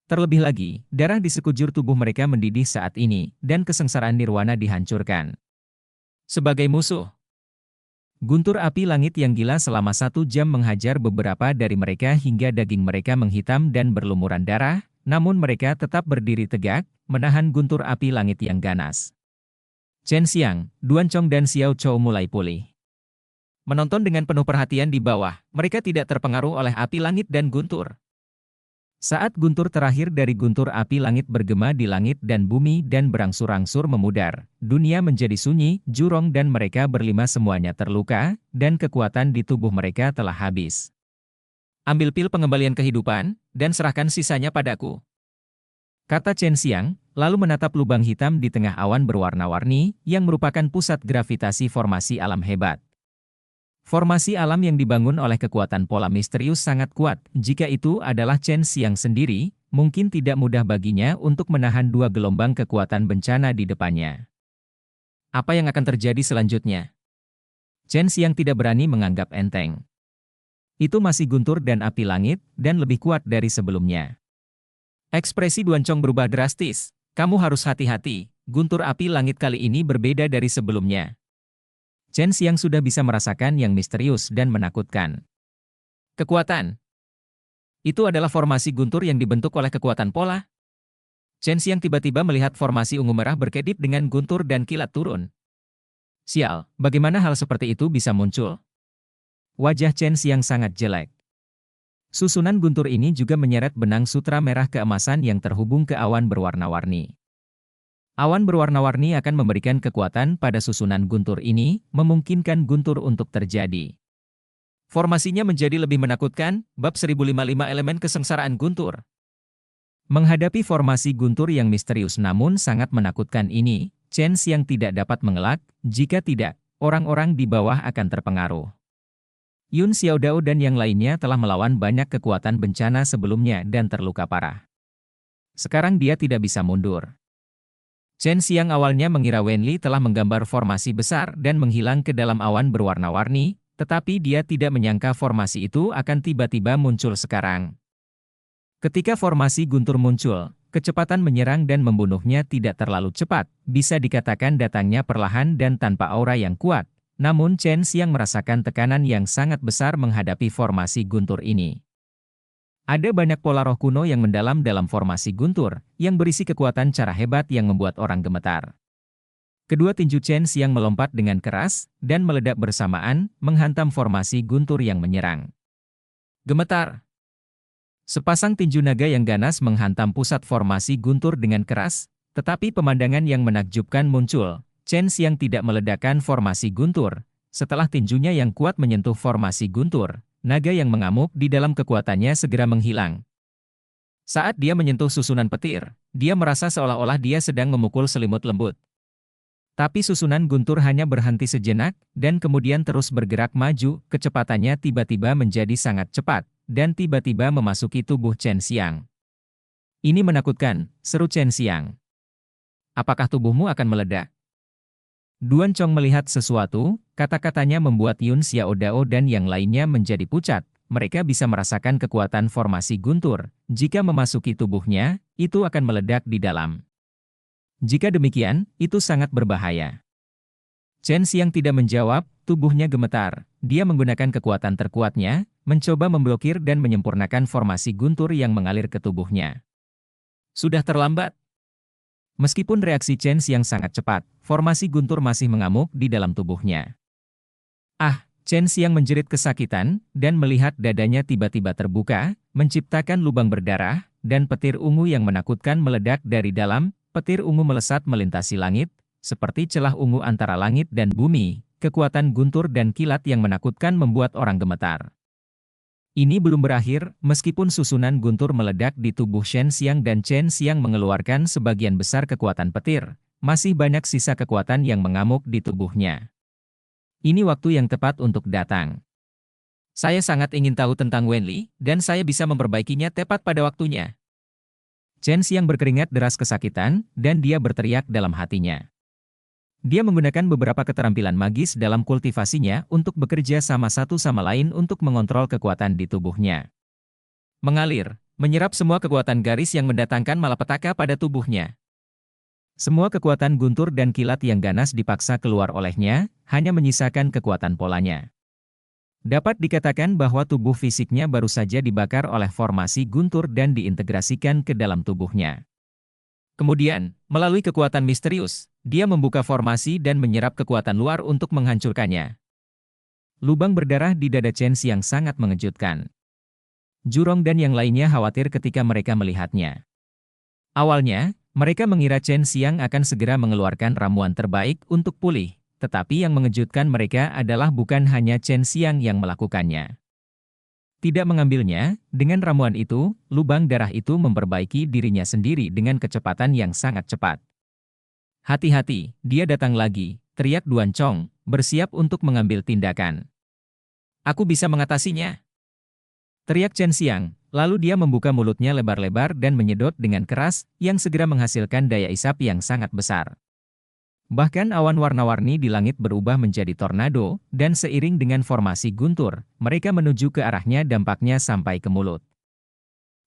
Terlebih lagi, darah di sekujur tubuh mereka mendidih saat ini, dan kesengsaraan nirwana dihancurkan. Sebagai musuh, guntur api langit yang gila selama 1 jam menghajar beberapa dari mereka hingga daging mereka menghitam dan berlumuran darah, namun mereka tetap berdiri tegak, menahan guntur api langit yang ganas. Chen Xiang, Duan Chong dan Xiao Chou mulai pulih. Menonton dengan penuh perhatian di bawah, mereka tidak terpengaruh oleh api langit dan guntur. Saat guntur terakhir dari guntur api langit bergema di langit dan bumi dan berangsur-angsur memudar, dunia menjadi sunyi, Jurong dan mereka berlima semuanya terluka, dan kekuatan di tubuh mereka telah habis. Ambil pil pengembalian kehidupan, dan serahkan sisanya padaku. Kata Chen Xiang, lalu menatap lubang hitam di tengah awan berwarna-warni, yang merupakan pusat gravitasi formasi alam hebat. Formasi alam yang dibangun oleh kekuatan pola misterius sangat kuat. Jika itu adalah Chen Xiang sendiri, mungkin tidak mudah baginya untuk menahan 2 gelombang kekuatan bencana di depannya. Apa yang akan terjadi selanjutnya? Chen Xiang tidak berani menganggap enteng. Itu masih guntur dan api langit, dan lebih kuat dari sebelumnya. Ekspresi Duan Chong berubah drastis. Kamu harus hati-hati, guntur api langit kali ini berbeda dari sebelumnya. Chen Xiang sudah bisa merasakan yang misterius dan menakutkan. Kekuatan. Itu adalah formasi guntur yang dibentuk oleh kekuatan pola. Chen Xiang tiba-tiba melihat formasi ungu merah berkedip dengan guntur dan kilat turun. Sial, bagaimana hal seperti itu bisa muncul? Wajah Chen Xiang sangat jelek. Susunan guntur ini juga menyeret benang sutra merah keemasan yang terhubung ke awan berwarna-warni. Awan berwarna-warni akan memberikan kekuatan pada susunan guntur ini, memungkinkan guntur untuk terjadi. Formasinya menjadi lebih menakutkan, bab 1055 elemen kesengsaraan guntur. Menghadapi formasi guntur yang misterius namun sangat menakutkan ini, Chen Xiang tidak dapat mengelak, jika tidak, orang-orang di bawah akan terpengaruh. Yun Xiaodao dan yang lainnya telah melawan banyak kekuatan bencana sebelumnya dan terluka parah. Sekarang dia tidak bisa mundur. Chen Xiang awalnya mengira Wenli telah menggambar formasi besar dan menghilang ke dalam awan berwarna-warni, tetapi dia tidak menyangka formasi itu akan tiba-tiba muncul sekarang. Ketika formasi guntur muncul, kecepatan menyerang dan membunuhnya tidak terlalu cepat, bisa dikatakan datangnya perlahan dan tanpa aura yang kuat. Namun Chen Xiang merasakan tekanan yang sangat besar menghadapi formasi guntur ini. Ada banyak pola roh kuno yang mendalam dalam formasi guntur, yang berisi kekuatan cara hebat yang membuat orang gemetar. Kedua tinju Chen Xiang melompat dengan keras, dan meledak bersamaan, menghantam formasi guntur yang menyerang. Gemetar! Sepasang tinju naga yang ganas menghantam pusat formasi guntur dengan keras, tetapi pemandangan yang menakjubkan muncul. Chen Xiang tidak meledakkan formasi guntur. Setelah tinjunya yang kuat menyentuh formasi guntur, naga yang mengamuk di dalam kekuatannya segera menghilang. Saat dia menyentuh susunan petir, dia merasa seolah-olah dia sedang memukul selimut lembut. Tapi susunan guntur hanya berhenti sejenak, dan kemudian terus bergerak maju, kecepatannya tiba-tiba menjadi sangat cepat, dan tiba-tiba memasuki tubuh Chen Xiang. Ini menakutkan, seru Chen Xiang. Apakah tubuhmu akan meledak? Duan Chong melihat sesuatu, kata-katanya membuat Yun Xiaodao dan yang lainnya menjadi pucat. Mereka bisa merasakan kekuatan formasi guntur. Jika memasuki tubuhnya, itu akan meledak di dalam. Jika demikian, itu sangat berbahaya. Chen Xiang tidak menjawab, tubuhnya gemetar. Dia menggunakan kekuatan terkuatnya, mencoba memblokir dan menyempurnakan formasi guntur yang mengalir ke tubuhnya. Sudah terlambat. Meskipun reaksi Chen Xiang sangat cepat, formasi guntur masih mengamuk di dalam tubuhnya. Ah, Chen Xiang menjerit kesakitan, dan melihat dadanya tiba-tiba terbuka, menciptakan lubang berdarah, dan petir ungu yang menakutkan meledak dari dalam. Petir ungu melesat melintasi langit, seperti celah ungu antara langit dan bumi. Kekuatan guntur dan kilat yang menakutkan membuat orang gemetar. Ini belum berakhir, meskipun susunan guntur meledak di tubuh Chen Xiang dan Chen Xiang mengeluarkan sebagian besar kekuatan petir, masih banyak sisa kekuatan yang mengamuk di tubuhnya. Ini waktu yang tepat untuk datang. Saya sangat ingin tahu tentang Wenli, dan saya bisa memperbaikinya tepat pada waktunya. Chen Xiang berkeringat deras kesakitan, dan dia berteriak dalam hatinya. Dia menggunakan beberapa keterampilan magis dalam kultivasinya untuk bekerja sama satu sama lain untuk mengontrol kekuatan di tubuhnya. Mengalir, menyerap semua kekuatan garis yang mendatangkan malapetaka pada tubuhnya. Semua kekuatan guntur dan kilat yang ganas dipaksa keluar olehnya, hanya menyisakan kekuatan polanya. Dapat dikatakan bahwa tubuh fisiknya baru saja dibakar oleh formasi guntur dan diintegrasikan ke dalam tubuhnya. Kemudian, melalui kekuatan misterius, dia membuka formasi dan menyerap kekuatan luar untuk menghancurkannya. Lubang berdarah di dada Chen Xiang sangat mengejutkan. Jurong dan yang lainnya khawatir ketika mereka melihatnya. Awalnya, mereka mengira Chen Xiang akan segera mengeluarkan ramuan terbaik untuk pulih, tetapi yang mengejutkan mereka adalah bukan hanya Chen Xiang yang melakukannya. Tidak mengambilnya, dengan ramuan itu, lubang darah itu memperbaiki dirinya sendiri dengan kecepatan yang sangat cepat. Hati-hati, dia datang lagi, teriak Duan Chong, bersiap untuk mengambil tindakan. Aku bisa mengatasinya. Teriak Chen Xiang, lalu dia membuka mulutnya lebar-lebar dan menyedot dengan keras, yang segera menghasilkan daya isap yang sangat besar. Bahkan awan warna-warni di langit berubah menjadi tornado, dan seiring dengan formasi guntur, mereka menuju ke arahnya dampaknya sampai ke mulut.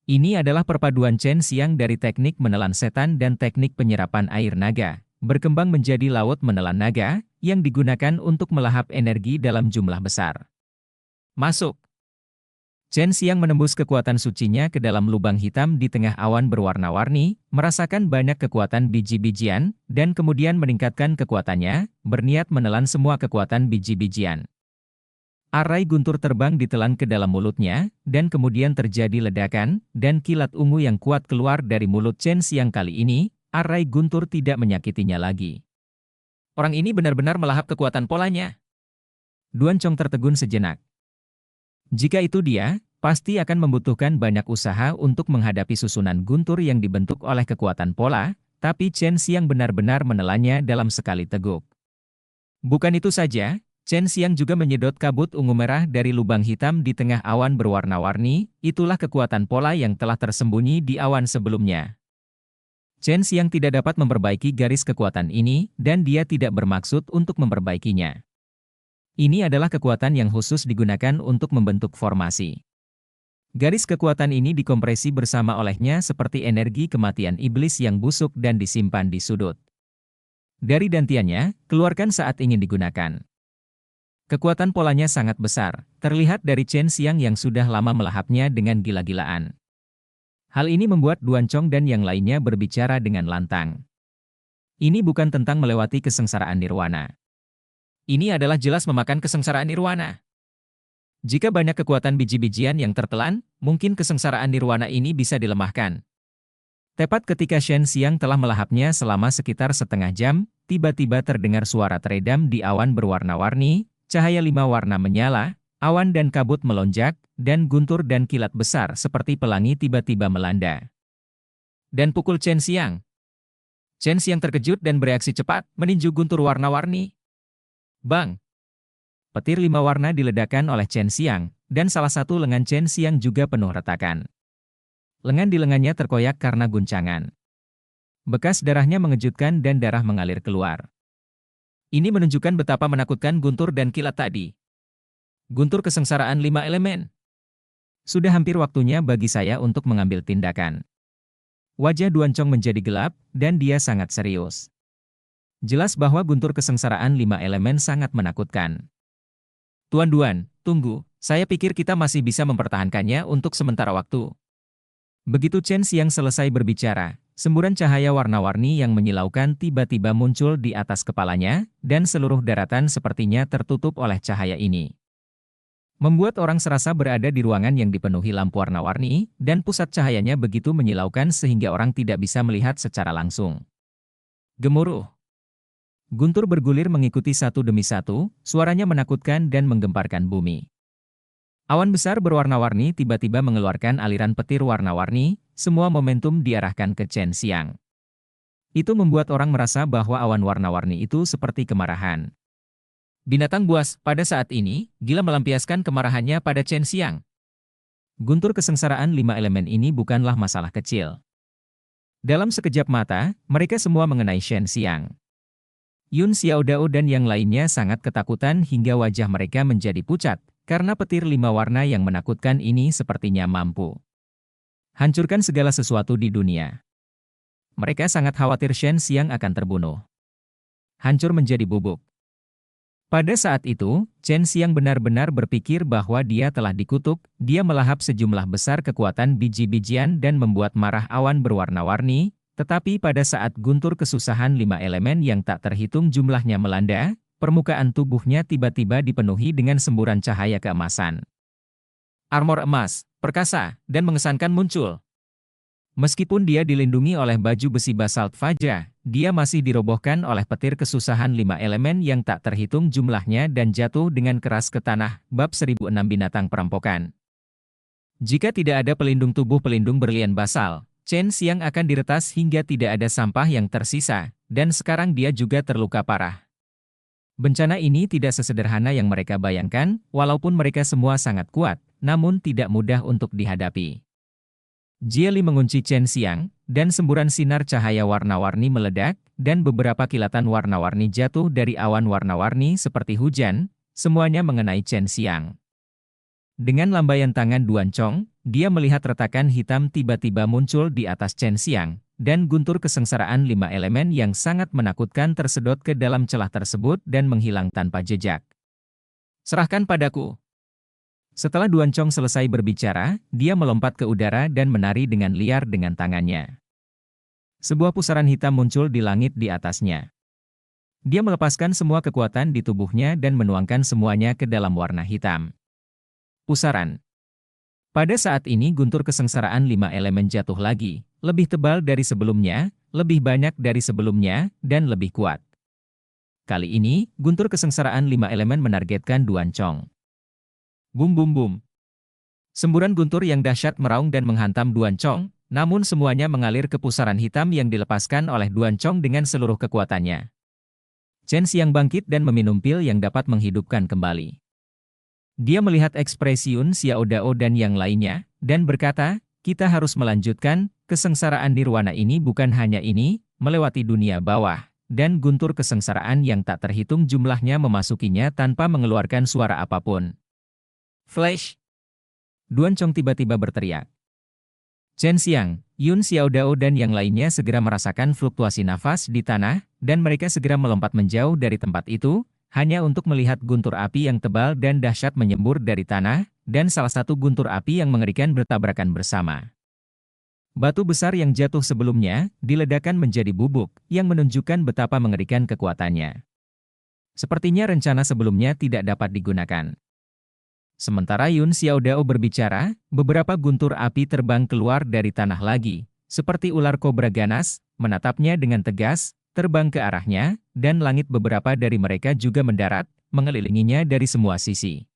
Ini adalah perpaduan Chen Xiang dari teknik menelan setan dan teknik penyerapan air naga, berkembang menjadi laut menelan naga, yang digunakan untuk melahap energi dalam jumlah besar. Masuk! Chen Xiang menembus kekuatan sucinya ke dalam lubang hitam di tengah awan berwarna-warni, merasakan banyak kekuatan biji-bijian, dan kemudian meningkatkan kekuatannya, berniat menelan semua kekuatan biji-bijian. Arai guntur terbang ditelan ke dalam mulutnya, dan kemudian terjadi ledakan, dan kilat ungu yang kuat keluar dari mulut Chen Xiang kali ini, arai guntur tidak menyakitinya lagi. Orang ini benar-benar melahap kekuatan polanya. Duan Chong tertegun sejenak. Jika itu dia, pasti akan membutuhkan banyak usaha untuk menghadapi susunan guntur yang dibentuk oleh kekuatan pola, tapi Chen Xiang benar-benar menelannya dalam sekali teguk. Bukan itu saja, Chen Xiang juga menyedot kabut ungu merah dari lubang hitam di tengah awan berwarna-warni, itulah kekuatan pola yang telah tersembunyi di awan sebelumnya. Chen Xiang tidak dapat memperbaiki garis kekuatan ini, dan dia tidak bermaksud untuk memperbaikinya. Ini adalah kekuatan yang khusus digunakan untuk membentuk formasi. Garis kekuatan ini dikompresi bersama olehnya seperti energi kematian iblis yang busuk dan disimpan di sudut. Dari dantiannya, keluarkan saat ingin digunakan. Kekuatan polanya sangat besar, terlihat dari Chen Xiang yang sudah lama melahapnya dengan gila-gilaan. Hal ini membuat Duan Chong dan yang lainnya berbicara dengan lantang. Ini bukan tentang melewati kesengsaraan nirwana. Ini adalah jelas memakan kesengsaraan nirwana. Jika banyak kekuatan biji-bijian yang tertelan, mungkin kesengsaraan nirwana ini bisa dilemahkan. Tepat ketika Chen Xiang telah melahapnya selama sekitar setengah jam, tiba-tiba terdengar suara teredam di awan berwarna-warni, cahaya 5 warna menyala, awan dan kabut melonjak, dan guntur dan kilat besar seperti pelangi tiba-tiba melanda. Dan pukul Chen Xiang. Chen Xiang terkejut dan bereaksi cepat, meninju guntur warna-warni. Bang! Petir 5 warna diledakkan oleh Chen Xiang, dan salah satu lengan Chen Xiang juga penuh retakan. Lengan di lengannya terkoyak karena guncangan. Bekas darahnya mengejutkan dan darah mengalir keluar. Ini menunjukkan betapa menakutkan guntur dan kilat tadi. Guntur kesengsaraan 5 elemen. Sudah hampir waktunya bagi saya untuk mengambil tindakan. Wajah Duan Chong menjadi gelap, dan dia sangat serius. Jelas bahwa guntur kesengsaraan 5 elemen sangat menakutkan. Tuan Duan, tunggu, saya pikir kita masih bisa mempertahankannya untuk sementara waktu. Begitu Chen Xiang selesai berbicara, semburan cahaya warna-warni yang menyilaukan tiba-tiba muncul di atas kepalanya, dan seluruh daratan sepertinya tertutup oleh cahaya ini. Membuat orang serasa berada di ruangan yang dipenuhi lampu warna-warni, dan pusat cahayanya begitu menyilaukan sehingga orang tidak bisa melihat secara langsung. Gemuruh. Guntur bergulir mengikuti satu demi satu, suaranya menakutkan dan menggemparkan bumi. Awan besar berwarna-warni tiba-tiba mengeluarkan aliran petir warna-warni, semua momentum diarahkan ke Chen Xiang. Itu membuat orang merasa bahwa awan warna-warni itu seperti kemarahan. Binatang buas, pada saat ini, gila melampiaskan kemarahannya pada Chen Xiang. Guntur kesengsaraan 5 elemen ini bukanlah masalah kecil. Dalam sekejap mata, mereka semua mengenai Chen Xiang. Yun Xiaodao dan yang lainnya sangat ketakutan hingga wajah mereka menjadi pucat, karena petir 5 warna yang menakutkan ini sepertinya mampu hancurkan segala sesuatu di dunia. Mereka sangat khawatir Chen Xiang akan terbunuh. Hancur menjadi bubuk. Pada saat itu, Chen Xiang benar-benar berpikir bahwa dia telah dikutuk, dia melahap sejumlah besar kekuatan biji-bijian dan membuat marah awan berwarna-warni, tetapi pada saat guntur kesusahan 5 elemen yang tak terhitung jumlahnya melanda, permukaan tubuhnya tiba-tiba dipenuhi dengan semburan cahaya keemasan. Armor emas, perkasa, dan mengesankan muncul. Meskipun dia dilindungi oleh baju besi basalt faja, dia masih dirobohkan oleh petir kesusahan 5 elemen yang tak terhitung jumlahnya dan jatuh dengan keras ke tanah. Bab 1006 Binatang Perampokan. Jika tidak ada pelindung tubuh pelindung berlian basal, Chen Xiang akan diretas hingga tidak ada sampah yang tersisa, dan sekarang dia juga terluka parah. Bencana ini tidak sesederhana yang mereka bayangkan, walaupun mereka semua sangat kuat, namun tidak mudah untuk dihadapi. Jie Li mengunci Chen Xiang, dan semburan sinar cahaya warna-warni meledak, dan beberapa kilatan warna-warni jatuh dari awan warna-warni seperti hujan, semuanya mengenai Chen Xiang. Dengan lambaian tangan Duan Chong, dia melihat retakan hitam tiba-tiba muncul di atas Chen Xiang, dan guntur kesengsaraan 5 elemen yang sangat menakutkan tersedot ke dalam celah tersebut dan menghilang tanpa jejak. Serahkan padaku. Setelah Duan Chong selesai berbicara, dia melompat ke udara dan menari dengan liar dengan tangannya. Sebuah pusaran hitam muncul di langit di atasnya. Dia melepaskan semua kekuatan di tubuhnya dan menuangkan semuanya ke dalam warna hitam. Pusaran. Pada saat ini guntur kesengsaraan 5 elemen jatuh lagi, lebih tebal dari sebelumnya, lebih banyak dari sebelumnya, dan lebih kuat. Kali ini, guntur kesengsaraan 5 elemen menargetkan Duan Chong. Bum bum bum. Semburan guntur yang dahsyat meraung dan menghantam Duan Chong, namun semuanya mengalir ke pusaran hitam yang dilepaskan oleh Duan Chong dengan seluruh kekuatannya. Chen Xiang bangkit dan meminum pil yang dapat menghidupkan kembali. Dia melihat ekspresi Yun Xiao Dao dan yang lainnya, dan berkata, kita harus melanjutkan, kesengsaraan nirwana ini bukan hanya ini, melewati dunia bawah, dan guntur kesengsaraan yang tak terhitung jumlahnya memasukinya tanpa mengeluarkan suara apapun. Flash! Duan Chong tiba-tiba berteriak. Chen Xiang, Yun Xiao Dao dan yang lainnya segera merasakan fluktuasi nafas di tanah, dan mereka segera melompat menjauh dari tempat itu, hanya untuk melihat guntur api yang tebal dan dahsyat menyembur dari tanah, dan salah satu guntur api yang mengerikan bertabrakan bersama. Batu besar yang jatuh sebelumnya, diledakkan menjadi bubuk, yang menunjukkan betapa mengerikan kekuatannya. Sepertinya rencana sebelumnya tidak dapat digunakan. Sementara Yun Xiao Dao berbicara, beberapa guntur api terbang keluar dari tanah lagi, seperti ular kobra ganas, menatapnya dengan tegas, terbang ke arahnya, dan langit beberapa dari mereka juga mendarat, mengelilinginya dari semua sisi.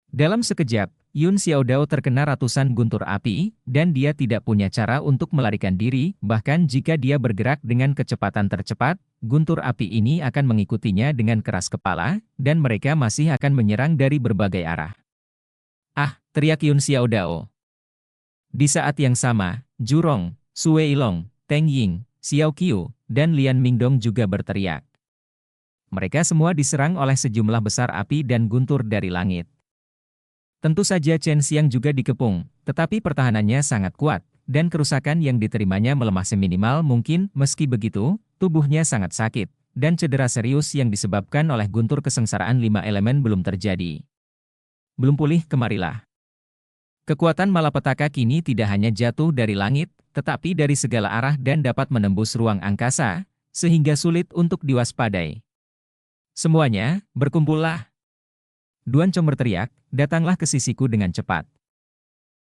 Dalam sekejap, Yun Xiao Dao terkena ratusan guntur api, dan dia tidak punya cara untuk melarikan diri, bahkan jika dia bergerak dengan kecepatan tercepat, guntur api ini akan mengikutinya dengan keras kepala, dan mereka masih akan menyerang dari berbagai arah. Ah, teriak Yun Xiao Dao. Di saat yang sama, Jurong, Sue Ilong, Teng Ying, Xiao Qiu, dan Lian Mingdong juga berteriak. Mereka semua diserang oleh sejumlah besar api dan guntur dari langit. Tentu saja Chen Xiang juga dikepung, tetapi pertahanannya sangat kuat, dan kerusakan yang diterimanya melemah seminimal mungkin. Meski begitu, tubuhnya sangat sakit, dan cedera serius yang disebabkan oleh guntur kesengsaraan 5 elemen belum terjadi. Belum pulih, kemarilah. Kekuatan malapetaka kini tidak hanya jatuh dari langit, tetapi dari segala arah dan dapat menembus ruang angkasa, sehingga sulit untuk diwaspadai. Semuanya, berkumpullah. Duan Chong berteriak, datanglah ke sisiku dengan cepat.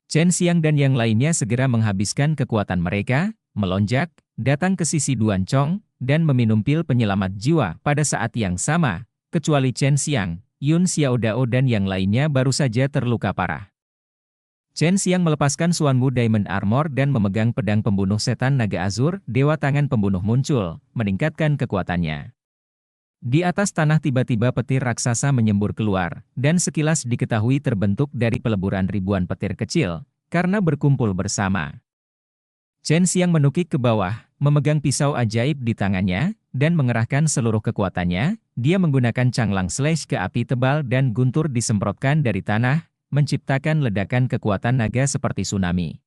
Chen Xiang dan yang lainnya segera menghabiskan kekuatan mereka, melonjak, datang ke sisi Duan Chong, dan meminum pil penyelamat jiwa pada saat yang sama, kecuali Chen Xiang, Yun Xiao Dao dan yang lainnya baru saja terluka parah. Chen Xiang melepaskan Xuanwu Diamond Armor dan memegang pedang pembunuh setan naga azur, Dewa Tangan Pembunuh muncul, meningkatkan kekuatannya. Di atas tanah tiba-tiba petir raksasa menyembur keluar, dan sekilas diketahui terbentuk dari peleburan ribuan petir kecil, karena berkumpul bersama. Chen Xiang menukik ke bawah, memegang pisau ajaib di tangannya, dan mengerahkan seluruh kekuatannya. Dia menggunakan canglang slash ke api tebal dan guntur disemprotkan dari tanah, menciptakan ledakan kekuatan naga seperti tsunami.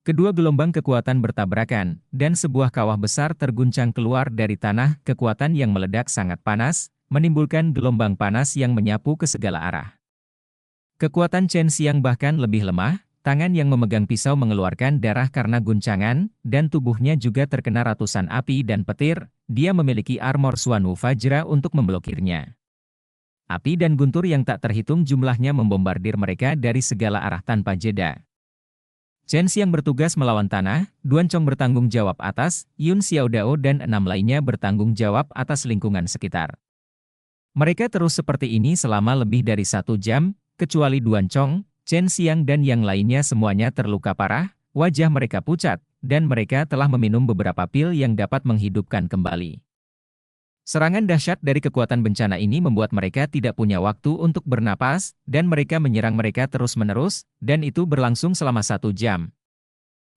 Kedua gelombang kekuatan bertabrakan, dan sebuah kawah besar terguncang keluar dari tanah. Kekuatan yang meledak sangat panas, menimbulkan gelombang panas yang menyapu ke segala arah. Kekuatan Chen Xiang bahkan lebih lemah, tangan yang memegang pisau mengeluarkan darah karena guncangan, dan tubuhnya juga terkena ratusan api dan petir. Dia memiliki armor Xuanwu Fajra untuk memblokirnya. Api dan guntur yang tak terhitung jumlahnya membombardir mereka dari segala arah tanpa jeda. Chen Xiang bertugas melawan tanah, Duan Chong bertanggung jawab atas, Yun Xiao Dao dan 6 lainnya bertanggung jawab atas lingkungan sekitar. Mereka terus seperti ini selama lebih dari 1 jam, kecuali Duan Chong, Chen Xiang dan yang lainnya semuanya terluka parah, wajah mereka pucat, dan mereka telah meminum beberapa pil yang dapat menghidupkan kembali. Serangan dahsyat dari kekuatan bencana ini membuat mereka tidak punya waktu untuk bernapas, dan mereka menyerang mereka terus-menerus, dan itu berlangsung selama 1 jam.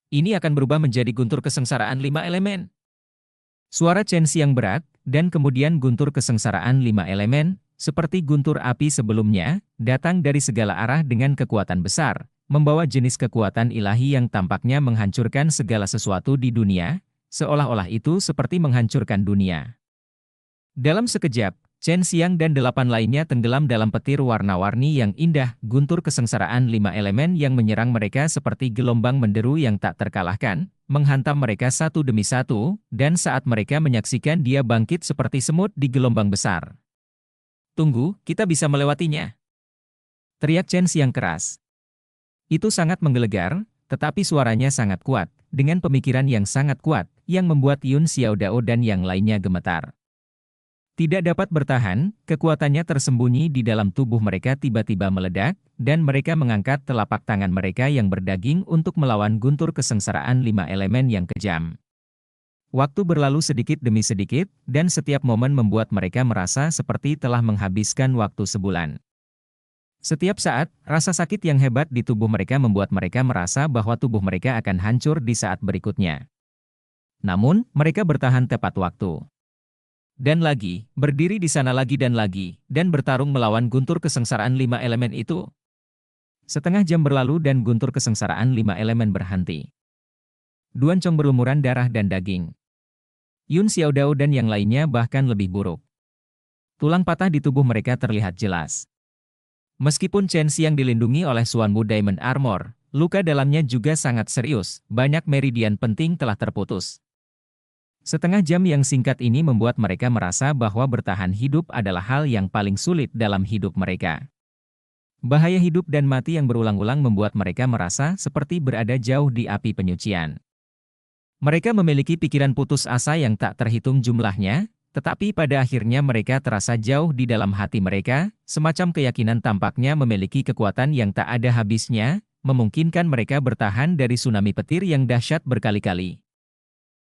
Ini akan berubah menjadi guntur kesengsaraan 5 elemen. Suara Chen Xiang berat, dan kemudian guntur kesengsaraan 5 elemen, seperti guntur api sebelumnya, datang dari segala arah dengan kekuatan besar, membawa jenis kekuatan ilahi yang tampaknya menghancurkan segala sesuatu di dunia, seolah-olah itu seperti menghancurkan dunia. Dalam sekejap, Chen Xiang dan 8 lainnya tenggelam dalam petir warna-warni yang indah, guntur kesengsaraan 5 elemen yang menyerang mereka seperti gelombang menderu yang tak terkalahkan, menghantam mereka satu demi satu, dan saat mereka menyaksikan dia bangkit seperti semut di gelombang besar. Tunggu, kita bisa melewatinya. Teriak Chen Xiang keras. Itu sangat menggelegar, tetapi suaranya sangat kuat, dengan pemikiran yang sangat kuat, yang membuat Yun Xiaodao dan yang lainnya gemetar. Tidak dapat bertahan, kekuatannya tersembunyi di dalam tubuh mereka tiba-tiba meledak, dan mereka mengangkat telapak tangan mereka yang berdaging untuk melawan guntur kesengsaraan 5 elemen yang kejam. Waktu berlalu sedikit demi sedikit, dan setiap momen membuat mereka merasa seperti telah menghabiskan waktu sebulan. Setiap saat, rasa sakit yang hebat di tubuh mereka membuat mereka merasa bahwa tubuh mereka akan hancur di saat berikutnya. Namun, mereka bertahan tepat waktu. Dan lagi, berdiri di sana lagi, dan bertarung melawan guntur kesengsaraan 5 elemen itu. Setengah jam berlalu dan guntur kesengsaraan 5 elemen berhenti. Duan Chong berlumuran darah dan daging. Yun Xiaodao dan yang lainnya bahkan lebih buruk. Tulang patah di tubuh mereka terlihat jelas. Meskipun Chen Xiang dilindungi oleh Xuanwu Diamond Armor, luka dalamnya juga sangat serius, banyak meridian penting telah terputus. Setengah jam yang singkat ini membuat mereka merasa bahwa bertahan hidup adalah hal yang paling sulit dalam hidup mereka. Bahaya hidup dan mati yang berulang-ulang membuat mereka merasa seperti berada jauh di api penyucian. Mereka memiliki pikiran putus asa yang tak terhitung jumlahnya, tetapi pada akhirnya mereka terasa jauh di dalam hati mereka, semacam keyakinan tampaknya memiliki kekuatan yang tak ada habisnya, memungkinkan mereka bertahan dari tsunami petir yang dahsyat berkali-kali.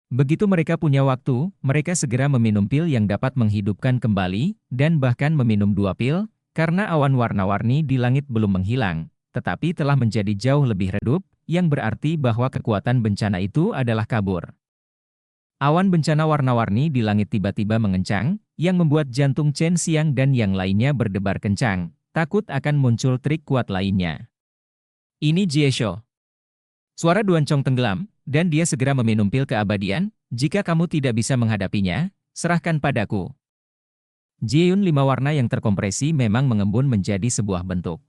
Begitu mereka punya waktu, mereka segera meminum pil yang dapat menghidupkan kembali, dan bahkan meminum 2 pil, karena awan warna-warni di langit belum menghilang, tetapi telah menjadi jauh lebih redup, yang berarti bahwa kekuatan bencana itu adalah kabur. Awan bencana warna-warni di langit tiba-tiba mengencang, yang membuat jantung Chen Xiang dan yang lainnya berdebar kencang, takut akan muncul trik kuat lainnya. Ini Jie Shou. Suara Duan Chong tenggelam, dan dia segera meminum pil keabadian. Jika kamu tidak bisa menghadapinya, serahkan padaku. Jieyun 5 warna yang terkompresi memang mengembun menjadi sebuah bentuk.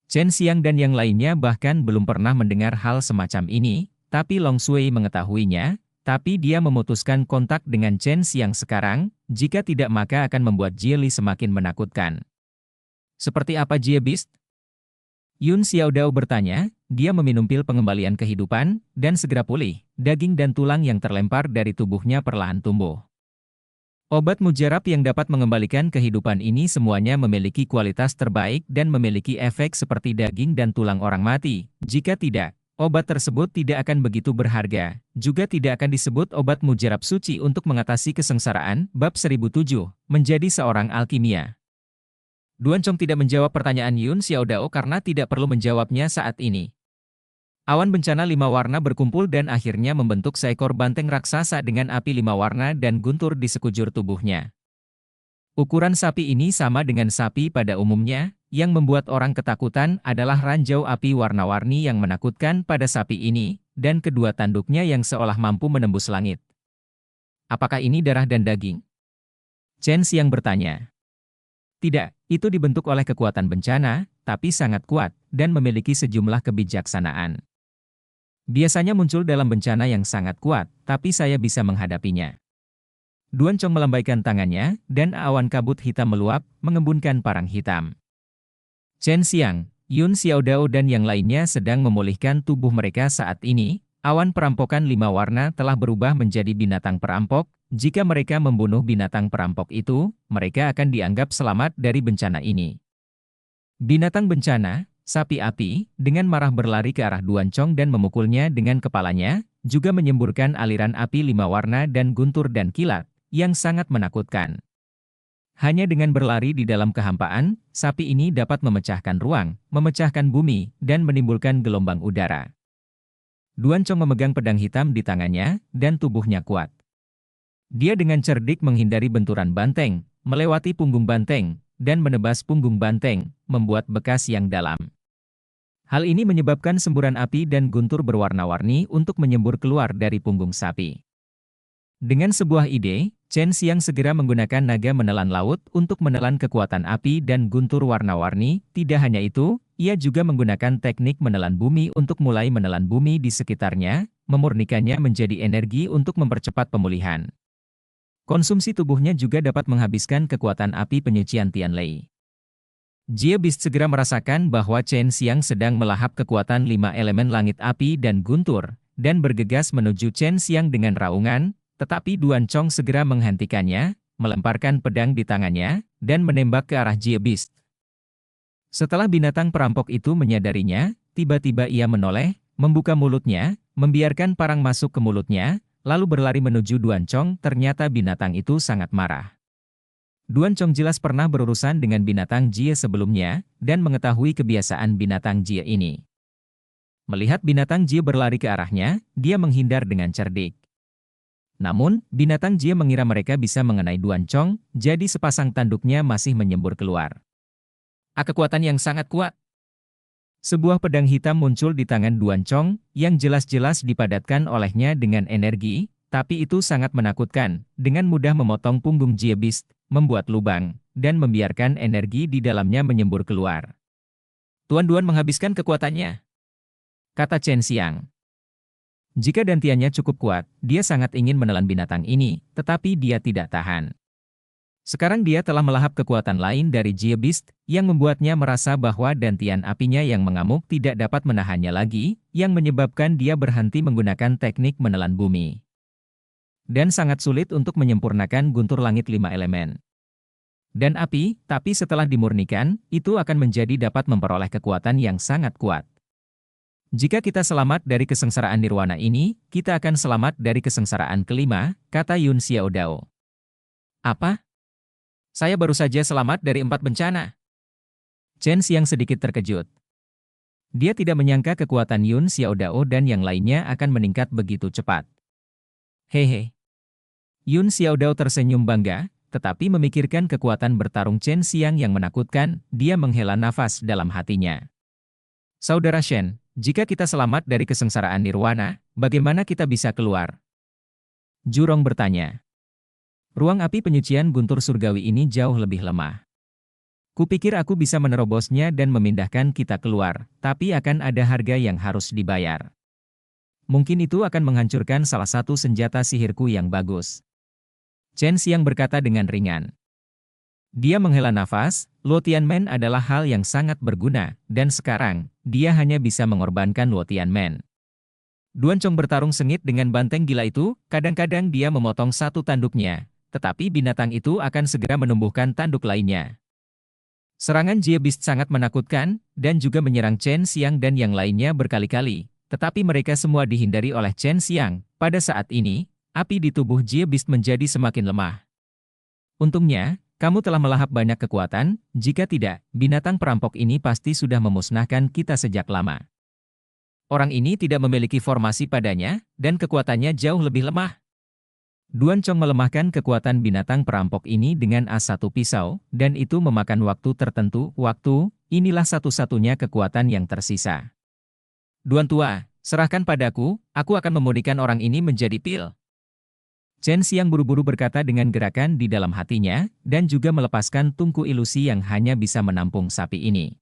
Chen Xiang dan yang lainnya bahkan belum pernah mendengar hal semacam ini, tapi Long Shui mengetahuinya, tapi dia memutuskan kontak dengan Chen Xiang sekarang, jika tidak maka akan membuat Jie Li semakin menakutkan. Seperti apa Jie Beast? Yun Xiaodao bertanya, dia meminum pil pengembalian kehidupan, dan segera pulih, daging dan tulang yang terlempar dari tubuhnya perlahan tumbuh. Obat mujarab yang dapat mengembalikan kehidupan ini semuanya memiliki kualitas terbaik dan memiliki efek seperti daging dan tulang orang mati. Jika tidak, obat tersebut tidak akan begitu berharga, juga tidak akan disebut obat mujarab suci untuk mengatasi kesengsaraan. Bab 1007, menjadi seorang alkimia. Duan Chong tidak menjawab pertanyaan Yun Xiaodao karena tidak perlu menjawabnya saat ini. Awan bencana 5 warna berkumpul dan akhirnya membentuk seekor banteng raksasa dengan api 5 warna dan guntur di sekujur tubuhnya. Ukuran sapi ini sama dengan sapi pada umumnya, yang membuat orang ketakutan adalah ranjau api warna-warni yang menakutkan pada sapi ini, dan kedua tanduknya yang seolah mampu menembus langit. Apakah ini darah dan daging? Chen Xiang bertanya. Tidak, itu dibentuk oleh kekuatan bencana, tapi sangat kuat, dan memiliki sejumlah kebijaksanaan. Biasanya muncul dalam bencana yang sangat kuat, tapi saya bisa menghadapinya. Duan Chong melambaikan tangannya, dan awan kabut hitam meluap, mengembunkan parang hitam. Chen Xiang, Yun Xiaodao dan yang lainnya sedang memulihkan tubuh mereka saat ini. Awan perampokan 5 warna telah berubah menjadi binatang perampok. Jika mereka membunuh binatang perampok itu, mereka akan dianggap selamat dari bencana ini. Binatang bencana, sapi api, dengan marah berlari ke arah Duan Chong dan memukulnya dengan kepalanya, juga menyemburkan aliran api 5 warna dan guntur dan kilat, yang sangat menakutkan. Hanya dengan berlari di dalam kehampaan, sapi ini dapat memecahkan ruang, memecahkan bumi, dan menimbulkan gelombang udara. Duan Chong memegang pedang hitam di tangannya, dan tubuhnya kuat. Dia dengan cerdik menghindari benturan banteng, melewati punggung banteng, dan menebas punggung banteng, membuat bekas yang dalam. Hal ini menyebabkan semburan api dan guntur berwarna-warni untuk menyembur keluar dari punggung sapi. Dengan sebuah ide, Chen Xiang segera menggunakan naga menelan laut untuk menelan kekuatan api dan guntur warna-warni. Tidak hanya itu, ia juga menggunakan teknik menelan bumi untuk mulai menelan bumi di sekitarnya, memurnikannya menjadi energi untuk mempercepat pemulihan. Konsumsi tubuhnya juga dapat menghabiskan kekuatan api penyucian Tianlei. Jie Beast segera merasakan bahwa Chen Xiang sedang melahap kekuatan 5 elemen langit api dan guntur, dan bergegas menuju Chen Xiang dengan raungan. Tetapi Duan Chong segera menghentikannya, melemparkan pedang di tangannya, dan menembak ke arah Jie Beast. Setelah binatang perampok itu menyadarinya, tiba-tiba ia menoleh, membuka mulutnya, membiarkan parang masuk ke mulutnya, lalu berlari menuju Duan Chong. Ternyata binatang itu sangat marah. Duan Chong jelas pernah berurusan dengan binatang Jie sebelumnya, dan mengetahui kebiasaan binatang Jie ini. Melihat binatang Jie berlari ke arahnya, dia menghindar dengan cerdik. Namun, binatang Jie mengira mereka bisa mengenai Duan Chong, jadi sepasang tanduknya masih menyembur keluar. Kekuatan yang sangat kuat. Sebuah pedang hitam muncul di tangan Duan Chong, yang jelas-jelas dipadatkan olehnya dengan energi, tapi itu sangat menakutkan, dengan mudah memotong punggung Jie Beast, membuat lubang, dan membiarkan energi di dalamnya menyembur keluar. Tuan-Duan menghabiskan kekuatannya, kata Chen Xiang. Jika dantiannya cukup kuat, dia sangat ingin menelan binatang ini, tetapi dia tidak tahan. Sekarang dia telah melahap kekuatan lain dari Jie Beast, yang membuatnya merasa bahwa dantian apinya yang mengamuk tidak dapat menahannya lagi, yang menyebabkan dia berhenti menggunakan teknik menelan bumi. Dan sangat sulit untuk menyempurnakan guntur langit 5 elemen. Dan api, tapi setelah dimurnikan, itu akan menjadi dapat memperoleh kekuatan yang sangat kuat. Jika kita selamat dari kesengsaraan nirwana ini, kita akan selamat dari kesengsaraan kelima, kata Yun Xiaodao. Apa? Saya baru saja selamat dari 4 bencana. Chen Xiang sedikit terkejut. Dia tidak menyangka kekuatan Yun Xiaodao dan yang lainnya akan meningkat begitu cepat. Hehe. Yun Xiaodao tersenyum bangga, tetapi memikirkan kekuatan bertarung Chen Xiang yang menakutkan, dia menghela nafas dalam hatinya. Saudara Shen, jika kita selamat dari kesengsaraan nirwana, bagaimana kita bisa keluar? Jurong bertanya. Ruang api penyucian guntur surgawi ini jauh lebih lemah. Kupikir aku bisa menerobosnya dan memindahkan kita keluar, tapi akan ada harga yang harus dibayar. Mungkin itu akan menghancurkan salah satu senjata sihirku yang bagus. Chen Xiang berkata dengan ringan. Dia menghela nafas, Luo Tianmen adalah hal yang sangat berguna, dan sekarang, dia hanya bisa mengorbankan Luo Tianmen. Duan Chong bertarung sengit dengan banteng gila itu, kadang-kadang dia memotong satu tanduknya, tetapi binatang itu akan segera menumbuhkan tanduk lainnya. Serangan Jie Beast sangat menakutkan, dan juga menyerang Chen Xiang dan yang lainnya berkali-kali, tetapi mereka semua dihindari oleh Chen Xiang. Pada saat ini, api di tubuh Jie Beast menjadi semakin lemah. Untungnya, kamu telah melahap banyak kekuatan, jika tidak, binatang perampok ini pasti sudah memusnahkan kita sejak lama. Orang ini tidak memiliki formasi padanya, dan kekuatannya jauh lebih lemah. Duan Chong melemahkan kekuatan binatang perampok ini dengan A1 pisau, dan itu memakan waktu tertentu. Inilah satu-satunya kekuatan yang tersisa. Duan Tua, serahkan padaku, aku akan memurnikan orang ini menjadi pil. Chen Xiang buru-buru berkata dengan gerakan di dalam hatinya, dan juga melepaskan tungku ilusi yang hanya bisa menampung sapi ini.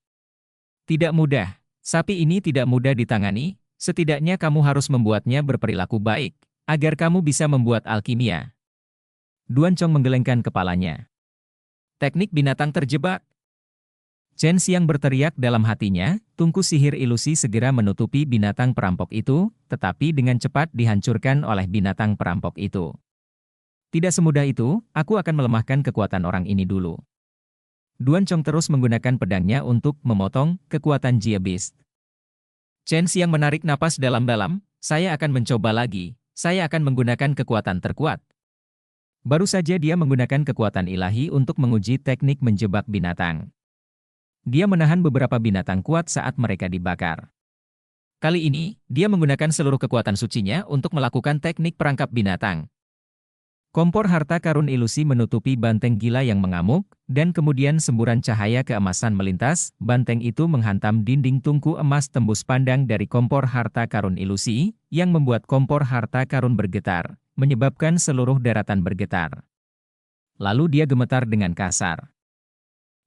Tidak mudah, sapi ini tidak mudah ditangani, setidaknya kamu harus membuatnya berperilaku baik, agar kamu bisa membuat alkimia. Duan Chong menggelengkan kepalanya. Teknik binatang terjebak. Chen Xiang berteriak dalam hatinya, tungku sihir ilusi segera menutupi binatang perampok itu, tetapi dengan cepat dihancurkan oleh binatang perampok itu. Tidak semudah itu, aku akan melemahkan kekuatan orang ini dulu. Duan Chong terus menggunakan pedangnya untuk memotong kekuatan Jie Beast. Chen Xiang menarik napas dalam-dalam, saya akan mencoba lagi, saya akan menggunakan kekuatan terkuat. Baru saja dia menggunakan kekuatan ilahi untuk menguji teknik menjebak binatang. Dia menahan beberapa binatang kuat saat mereka dibakar. Kali ini, dia menggunakan seluruh kekuatan sucinya untuk melakukan teknik perangkap binatang. Kompor harta karun ilusi menutupi banteng gila yang mengamuk, dan kemudian semburan cahaya keemasan melintas, banteng itu menghantam dinding tungku emas tembus pandang dari kompor harta karun ilusi, yang membuat kompor harta karun bergetar. menyebabkan seluruh daratan bergetar. Lalu dia gemetar dengan kasar.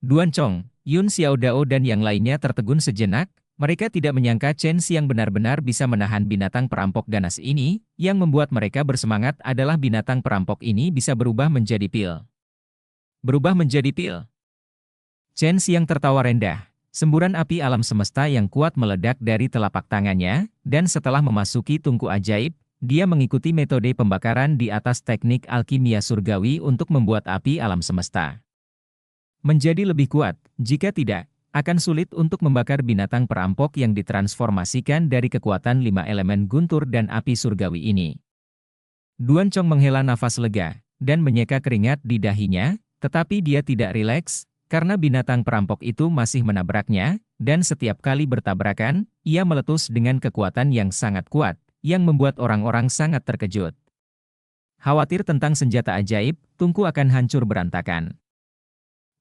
Duan Chong, Yun Xiaodao dan yang lainnya tertegun sejenak. Mereka tidak menyangka Chen Xiang benar-benar bisa menahan binatang perampok ganas ini. Yang membuat mereka bersemangat adalah binatang perampok ini bisa berubah menjadi pil. Berubah menjadi pil. Chen Xiang tertawa rendah. Semburan api alam semesta yang kuat meledak dari telapak tangannya, dan setelah memasuki tungku ajaib, dia mengikuti metode pembakaran di atas teknik alkimia surgawi untuk membuat api alam semesta menjadi lebih kuat. Jika tidak, akan sulit untuk membakar binatang perampok yang ditransformasikan dari kekuatan 5 elemen guntur dan api surgawi ini. Duan Chong menghela nafas lega, dan menyeka keringat di dahinya, tetapi dia tidak rileks, karena binatang perampok itu masih menabraknya, dan setiap kali bertabrakan, ia meletus dengan kekuatan yang sangat kuat, yang membuat orang-orang sangat terkejut. Khawatir tentang senjata ajaib, Tungku akan hancur berantakan.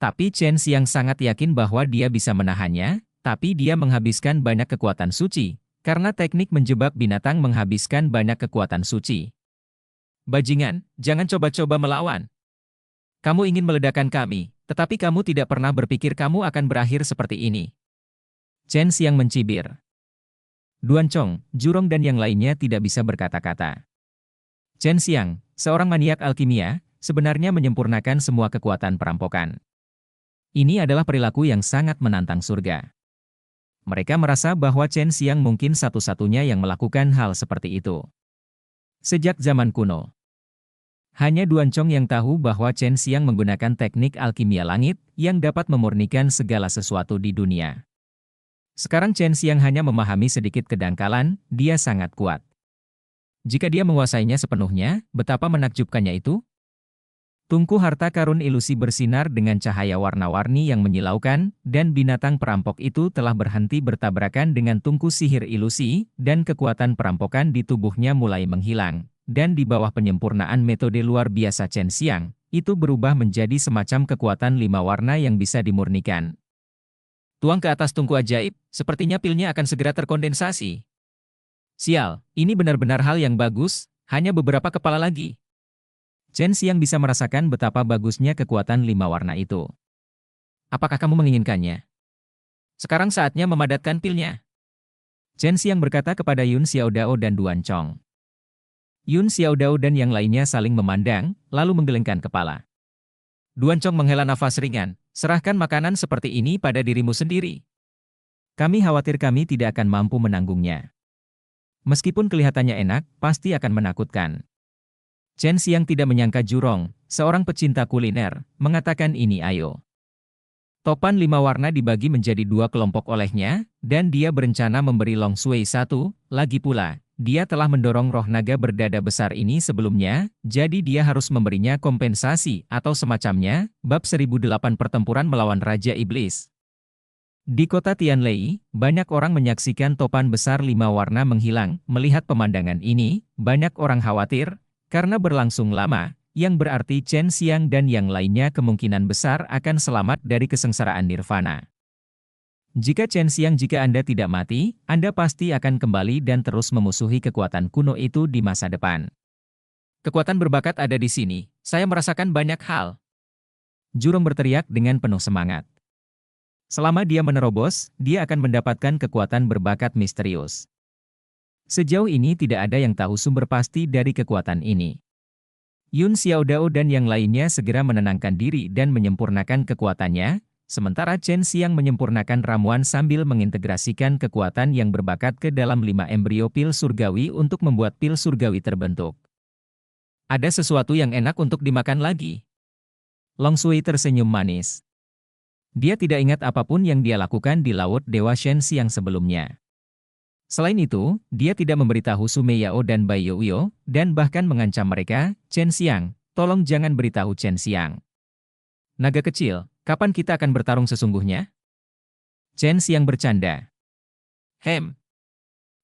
Tapi Chen Xiang sangat yakin bahwa dia bisa menahannya, tapi dia menghabiskan banyak kekuatan suci, karena teknik menjebak binatang menghabiskan banyak kekuatan suci. Bajingan, jangan coba-coba melawan. Kamu ingin meledakkan kami, tetapi kamu tidak pernah berpikir kamu akan berakhir seperti ini. Chen Xiang mencibir. Duan Chong, Jurong dan yang lainnya tidak bisa berkata-kata. Chen Xiang, seorang maniak alkimia, sebenarnya menyempurnakan semua kekuatan perampokan. Ini adalah perilaku yang sangat menantang surga. Mereka merasa bahwa Chen Xiang mungkin satu-satunya yang melakukan hal seperti itu. Sejak zaman kuno, hanya Duan Chong yang tahu bahwa Chen Xiang menggunakan teknik alkimia langit yang dapat memurnikan segala sesuatu di dunia. Sekarang Chen Xiang hanya memahami sedikit kedangkalan, dia sangat kuat. Jika dia menguasainya sepenuhnya, betapa menakjubkannya itu? Tungku harta karun ilusi bersinar dengan cahaya warna-warni yang menyilaukan, dan binatang perampok itu telah berhenti bertabrakan dengan tungku sihir ilusi, dan kekuatan perampokan di tubuhnya mulai menghilang. Dan di bawah penyempurnaan metode luar biasa Chen Xiang, itu berubah menjadi semacam kekuatan 5 warna yang bisa dimurnikan. Tuang ke atas tungku ajaib, sepertinya pilnya akan segera terkondensasi. Sial, ini benar-benar hal yang bagus, hanya beberapa kepala lagi. Chen Xiang bisa merasakan betapa bagusnya kekuatan 5 warna itu. Apakah kamu menginginkannya? Sekarang saatnya memadatkan pilnya. Chen Xiang berkata kepada Yun Xiaodao dan Duan Chong. Yun Xiaodao dan yang lainnya saling memandang, lalu menggelengkan kepala. Duan Chong menghela nafas ringan, serahkan makanan seperti ini pada dirimu sendiri. Kami khawatir kami tidak akan mampu menanggungnya. Meskipun kelihatannya enak, pasti akan menakutkan. Chen Xiang tidak menyangka Jurong, seorang pecinta kuliner, mengatakan ini ayo. Topan 5 warna dibagi menjadi 2 kelompok olehnya, dan dia berencana memberi Long Sui 1, lagi pula, dia telah mendorong roh naga berdada besar ini sebelumnya, jadi dia harus memberinya kompensasi atau semacamnya. Bab 1008 Pertempuran melawan Raja Iblis. Di kota Tianlei, banyak orang menyaksikan topan besar 5 warna menghilang. Melihat pemandangan ini, banyak orang khawatir, karena berlangsung lama, yang berarti Chen Xiang dan yang lainnya kemungkinan besar akan selamat dari kesengsaraan nirvana. Jika Anda tidak mati, Anda pasti akan kembali dan terus memusuhi kekuatan kuno itu di masa depan. Kekuatan berbakat ada di sini, saya merasakan banyak hal. Jurong berteriak dengan penuh semangat. Selama dia menerobos, dia akan mendapatkan kekuatan berbakat misterius. Sejauh ini tidak ada yang tahu sumber pasti dari kekuatan ini. Yun Xiaodao dan yang lainnya segera menenangkan diri dan menyempurnakan kekuatannya, sementara Chen Xiang menyempurnakan ramuan sambil mengintegrasikan kekuatan yang berbakat ke dalam 5 embrio pil surgawi untuk membuat pil surgawi terbentuk. Ada sesuatu yang enak untuk dimakan lagi. Long Sui tersenyum manis. Dia tidak ingat apapun yang dia lakukan di Laut Dewa Shen Xiang sebelumnya. Selain itu, dia tidak memberitahu Sumei Yao dan Bai Youyo, dan bahkan mengancam mereka, Chen Xiang, tolong jangan beritahu Chen Xiang. Naga kecil, kapan kita akan bertarung sesungguhnya? Chen Xiang bercanda.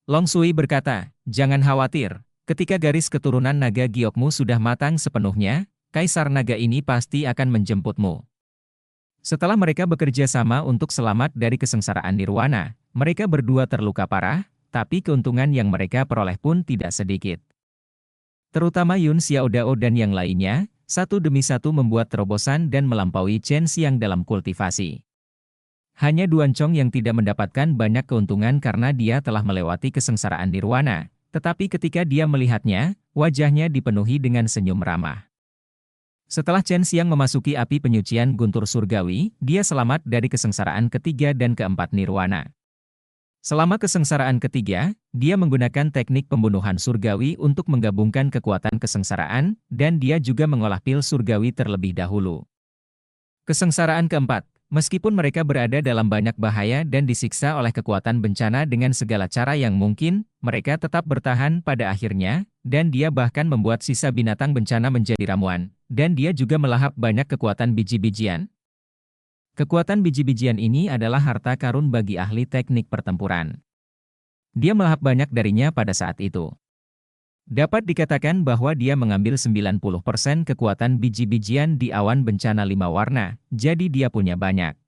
Long Sui berkata, jangan khawatir, ketika garis keturunan naga giokmu sudah matang sepenuhnya, Kaisar Naga ini pasti akan menjemputmu. Setelah mereka bekerja sama untuk selamat dari kesengsaraan nirwana, mereka berdua terluka parah, tapi keuntungan yang mereka peroleh pun tidak sedikit. Terutama Yun Xiaodao dan yang lainnya, satu demi satu membuat terobosan dan melampaui Chen Xiang dalam kultivasi. Hanya Duan Chong yang tidak mendapatkan banyak keuntungan karena dia telah melewati kesengsaraan nirwana, tetapi ketika dia melihatnya, wajahnya dipenuhi dengan senyum ramah. Setelah Chen Xiang memasuki api penyucian guntur surgawi, dia selamat dari kesengsaraan ketiga dan keempat nirwana. Selama kesengsaraan ketiga, dia menggunakan teknik pembunuhan surgawi untuk menggabungkan kekuatan kesengsaraan, dan dia juga mengolah pil surgawi terlebih dahulu. Kesengsaraan keempat, meskipun mereka berada dalam banyak bahaya dan disiksa oleh kekuatan bencana dengan segala cara yang mungkin, mereka tetap bertahan pada akhirnya, dan dia bahkan membuat sisa binatang bencana menjadi ramuan, dan dia juga melahap banyak kekuatan biji-bijian. Kekuatan biji-bijian ini adalah harta karun bagi ahli teknik pertempuran. Dia melahap banyak darinya pada saat itu. Dapat dikatakan bahwa dia mengambil 90% kekuatan biji-bijian di awan bencana 5 warna, jadi dia punya banyak.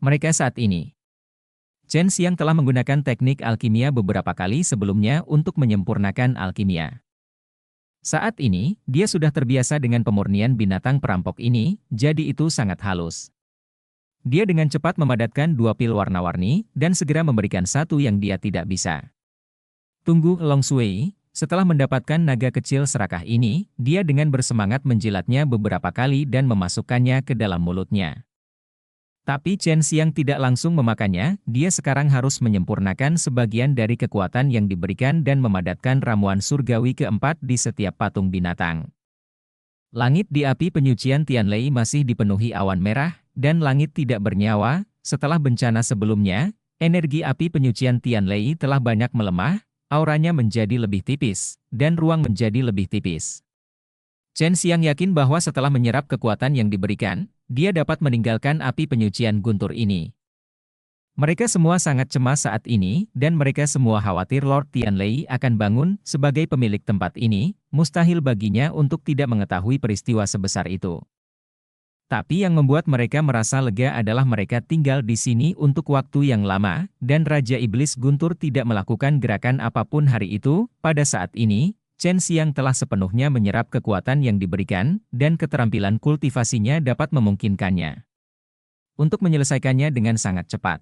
Mereka saat ini. Chen Xiang telah menggunakan teknik alkimia beberapa kali sebelumnya untuk menyempurnakan alkimia. Saat ini, dia sudah terbiasa dengan pemurnian binatang perampok ini, jadi itu sangat halus. Dia dengan cepat memadatkan 2 pil warna-warni, dan segera memberikan satu yang dia tidak bisa. Tunggu Long Sui, setelah mendapatkan naga kecil serakah ini, dia dengan bersemangat menjilatnya beberapa kali dan memasukkannya ke dalam mulutnya. Tapi Chen Xiang tidak langsung memakannya, dia sekarang harus menyempurnakan sebagian dari kekuatan yang diberikan dan memadatkan ramuan surgawi keempat di setiap patung binatang. Langit di api penyucian Tianlei masih dipenuhi awan merah, dan langit tidak bernyawa. Setelah bencana sebelumnya, energi api penyucian Tianlei telah banyak melemah, auranya menjadi lebih tipis, dan ruang menjadi lebih tipis. Chen Xiang yakin bahwa setelah menyerap kekuatan yang diberikan, dia dapat meninggalkan api penyucian guntur ini. Mereka semua sangat cemas saat ini, dan mereka semua khawatir Lord Tianlei akan bangun sebagai pemilik tempat ini, mustahil baginya untuk tidak mengetahui peristiwa sebesar itu. Tapi yang membuat mereka merasa lega adalah mereka tinggal di sini untuk waktu yang lama, dan Raja Iblis Guntur tidak melakukan gerakan apapun hari itu. Pada saat ini, Chen Xiang telah sepenuhnya menyerap kekuatan yang diberikan, dan keterampilan kultivasinya dapat memungkinkannya untuk menyelesaikannya dengan sangat cepat.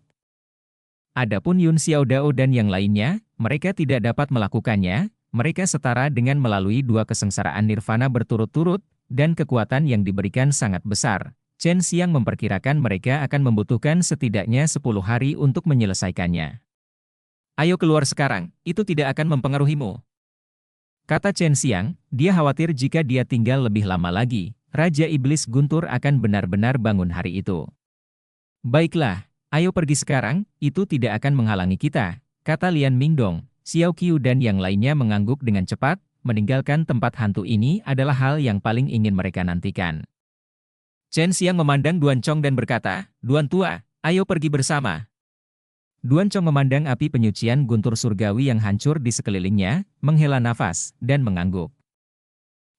Adapun Yun Xiaodao dan yang lainnya, mereka tidak dapat melakukannya, mereka setara dengan melalui 2 kesengsaraan nirvana berturut-turut, dan kekuatan yang diberikan sangat besar. Chen Xiang memperkirakan mereka akan membutuhkan setidaknya 10 hari untuk menyelesaikannya. Ayo keluar sekarang, itu tidak akan mempengaruhimu. Kata Chen Xiang, dia khawatir jika dia tinggal lebih lama lagi, Raja Iblis Guntur akan benar-benar bangun hari itu. Baiklah. Ayo pergi sekarang, itu tidak akan menghalangi kita, kata Lian Mingdong. Xiao Qiu dan yang lainnya mengangguk dengan cepat, meninggalkan tempat hantu ini adalah hal yang paling ingin mereka nantikan. Chen Xiang memandang Duan Chong dan berkata, "Duan Tua, ayo pergi bersama." Duan Chong memandang api penyucian guntur surgawi yang hancur di sekelilingnya, menghela nafas, dan mengangguk.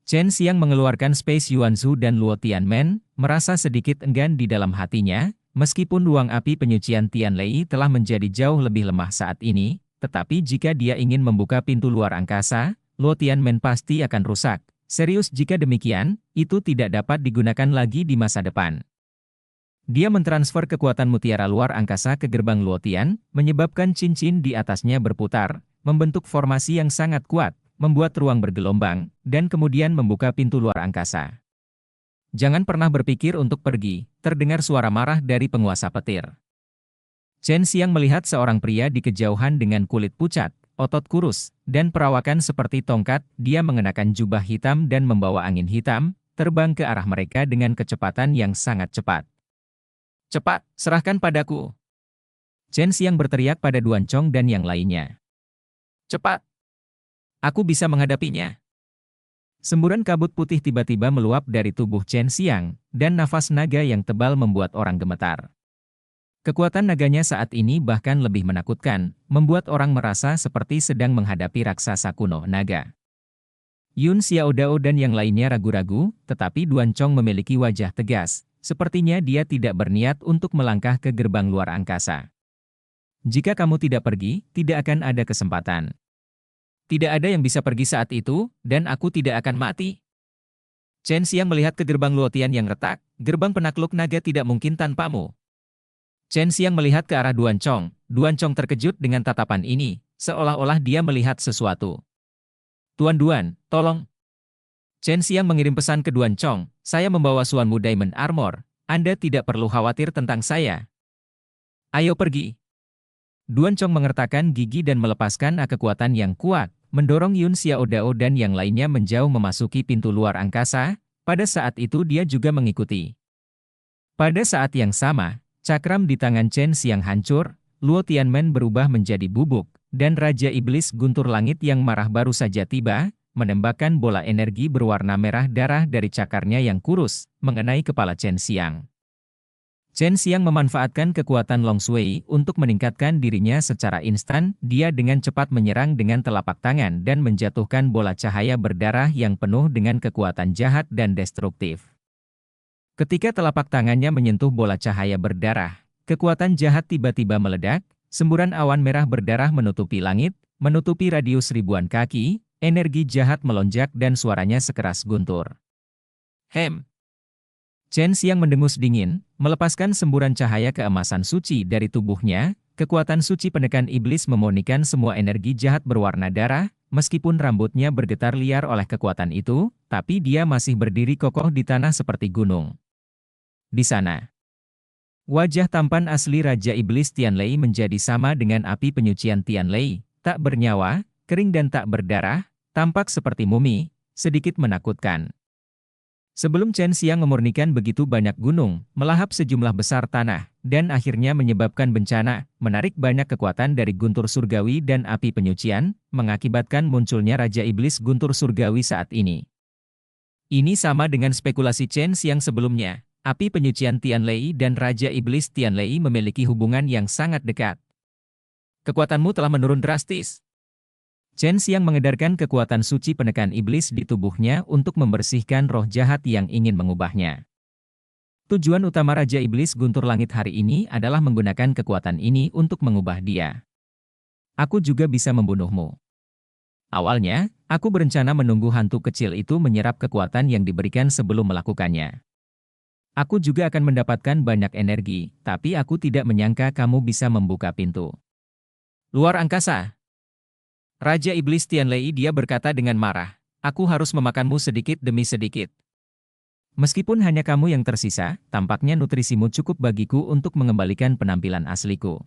Chen Xiang mengeluarkan Space Yuanzhu dan Luo Tianmen, merasa sedikit enggan di dalam hatinya. Meskipun ruang api penyucian Tianlei telah menjadi jauh lebih lemah saat ini, tetapi jika dia ingin membuka pintu luar angkasa, Luo Tianmen pasti akan rusak. Serius jika demikian, itu tidak dapat digunakan lagi di masa depan. Dia mentransfer kekuatan mutiara luar angkasa ke gerbang Luo Tian, menyebabkan cincin di atasnya berputar, membentuk formasi yang sangat kuat, membuat ruang bergelombang, dan kemudian membuka pintu luar angkasa. Jangan pernah berpikir untuk pergi, terdengar suara marah dari penguasa petir. Chen Xiang melihat seorang pria di kejauhan dengan kulit pucat, otot kurus, dan perawakan seperti tongkat. Dia mengenakan jubah hitam dan membawa angin hitam, terbang ke arah mereka dengan kecepatan yang sangat cepat. "Cepat, serahkan padaku!" Chen Xiang berteriak pada Duan Chong dan yang lainnya. "Cepat! Aku bisa menghadapinya!" Semburan kabut putih tiba-tiba meluap dari tubuh Chen Xiang, dan nafas naga yang tebal membuat orang gemetar. Kekuatan naganya saat ini bahkan lebih menakutkan, membuat orang merasa seperti sedang menghadapi raksasa kuno naga. Yun Xiaodao dan yang lainnya ragu-ragu, tetapi Duan Chong memiliki wajah tegas, sepertinya dia tidak berniat untuk melangkah ke gerbang luar angkasa. "Jika kamu tidak pergi, tidak akan ada kesempatan." Tidak ada yang bisa pergi saat itu, dan aku tidak akan mati. Chen Xiang melihat ke gerbang Luotian yang retak, gerbang penakluk naga tidak mungkin tanpamu. Chen Xiang melihat ke arah Duan Chong. Duan Chong terkejut dengan tatapan ini, seolah-olah dia melihat sesuatu. Tuan Duan, tolong. Chen Xiang mengirim pesan ke Duan Chong, saya membawa Suanmu Diamond Armor, Anda tidak perlu khawatir tentang saya. Ayo pergi. Duan Chong mengertakkan gigi dan melepaskan kekuatan yang kuat, mendorong Yun Xiao Dao dan yang lainnya menjauh memasuki pintu luar angkasa. Pada saat itu dia juga mengikuti. Pada saat yang sama, cakram di tangan Chen Xiang hancur, Luo Tianmen berubah menjadi bubuk, dan Raja Iblis Guntur Langit yang marah baru saja tiba, menembakkan bola energi berwarna merah darah dari cakarnya yang kurus, mengenai kepala Chen Xiang. Chen Xiang memanfaatkan kekuatan Long Shui untuk meningkatkan dirinya secara instan, dia dengan cepat menyerang dengan telapak tangan dan menjatuhkan bola cahaya berdarah yang penuh dengan kekuatan jahat dan destruktif. Ketika telapak tangannya menyentuh bola cahaya berdarah, kekuatan jahat tiba-tiba meledak, semburan awan merah berdarah menutupi langit, menutupi radius ribuan kaki, energi jahat melonjak dan suaranya sekeras guntur. Hem! Chen Xiang mendengus dingin, melepaskan semburan cahaya keemasan suci dari tubuhnya, kekuatan suci penekan iblis memurnikan semua energi jahat berwarna darah, meskipun rambutnya bergetar liar oleh kekuatan itu, tapi dia masih berdiri kokoh di tanah seperti gunung. Di sana, wajah tampan asli Raja Iblis Tianlei menjadi sama dengan api penyucian Tianlei, tak bernyawa, kering dan tak berdarah, tampak seperti mumi, sedikit menakutkan. Sebelum Chen Xiang memurnikan begitu banyak gunung, melahap sejumlah besar tanah, dan akhirnya menyebabkan bencana, menarik banyak kekuatan dari guntur surgawi dan api penyucian, mengakibatkan munculnya Raja Iblis Guntur Surgawi saat ini. Ini sama dengan spekulasi Chen Xiang sebelumnya, api penyucian Tianlei dan Raja Iblis Tianlei memiliki hubungan yang sangat dekat. Kekuatanmu telah menurun drastis. Chen Xiang mengedarkan kekuatan suci penekan iblis di tubuhnya untuk membersihkan roh jahat yang ingin mengubahnya. Tujuan utama Raja Iblis Guntur Langit hari ini adalah menggunakan kekuatan ini untuk mengubah dia. Aku juga bisa membunuhmu. Awalnya, aku berencana menunggu hantu kecil itu menyerap kekuatan yang diberikan sebelum melakukannya. Aku juga akan mendapatkan banyak energi, tapi aku tidak menyangka kamu bisa membuka pintu luar angkasa. Raja Iblis Tianlei dia berkata dengan marah, aku harus memakanmu sedikit demi sedikit. Meskipun hanya kamu yang tersisa, tampaknya nutrisimu cukup bagiku untuk mengembalikan penampilan asliku.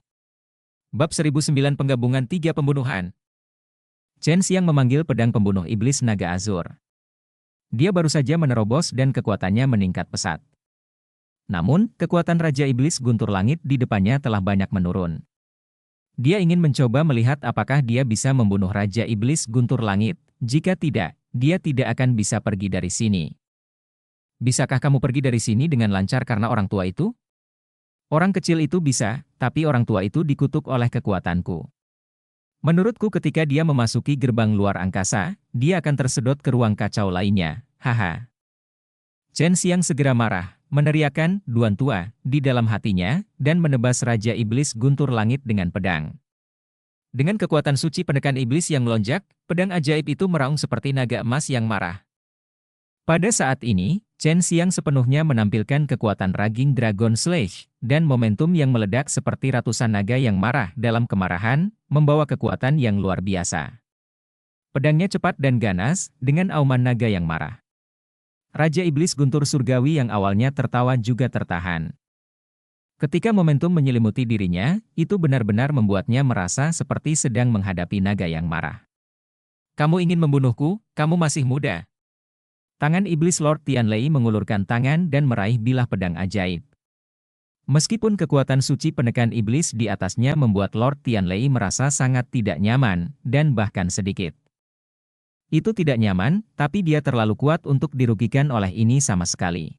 Bab 1009 Penggabungan 3 Pembunuhan. Chen Xiang memanggil pedang pembunuh iblis naga azur. Dia baru saja menerobos dan kekuatannya meningkat pesat. Namun, kekuatan Raja Iblis Guntur Langit di depannya telah banyak menurun. Dia ingin mencoba melihat apakah dia bisa membunuh Raja Iblis Guntur Langit. Jika tidak, dia tidak akan bisa pergi dari sini. Bisakah kamu pergi dari sini dengan lancar karena orang tua itu? Orang kecil itu bisa, tapi orang tua itu dikutuk oleh kekuatanku. Menurutku ketika dia memasuki gerbang luar angkasa, dia akan tersedot ke ruang kacau lainnya. Haha. Chen Xiang segera marah, meneriakkan, Duan Tua, di dalam hatinya, dan menebas Raja Iblis Guntur Langit dengan pedang. Dengan kekuatan suci penekan iblis yang melonjak, pedang ajaib itu meraung seperti naga emas yang marah. Pada saat ini, Chen Xiang sepenuhnya menampilkan kekuatan Raging Dragon Slash, dan momentum yang meledak seperti ratusan naga yang marah dalam kemarahan, membawa kekuatan yang luar biasa. Pedangnya cepat dan ganas, dengan auman naga yang marah. Raja Iblis Guntur Surgawi yang awalnya tertawa juga tertahan. Ketika momentum menyelimuti dirinya, itu benar-benar membuatnya merasa seperti sedang menghadapi naga yang marah. Kamu ingin membunuhku, kamu masih muda. Tangan Iblis Lord Tianlei mengulurkan tangan dan meraih bilah pedang ajaib. Meskipun kekuatan suci penekan iblis di atasnya membuat Lord Tianlei merasa sangat tidak nyaman, dan bahkan sedikit. Itu tidak nyaman, tapi dia terlalu kuat untuk dirugikan oleh ini sama sekali.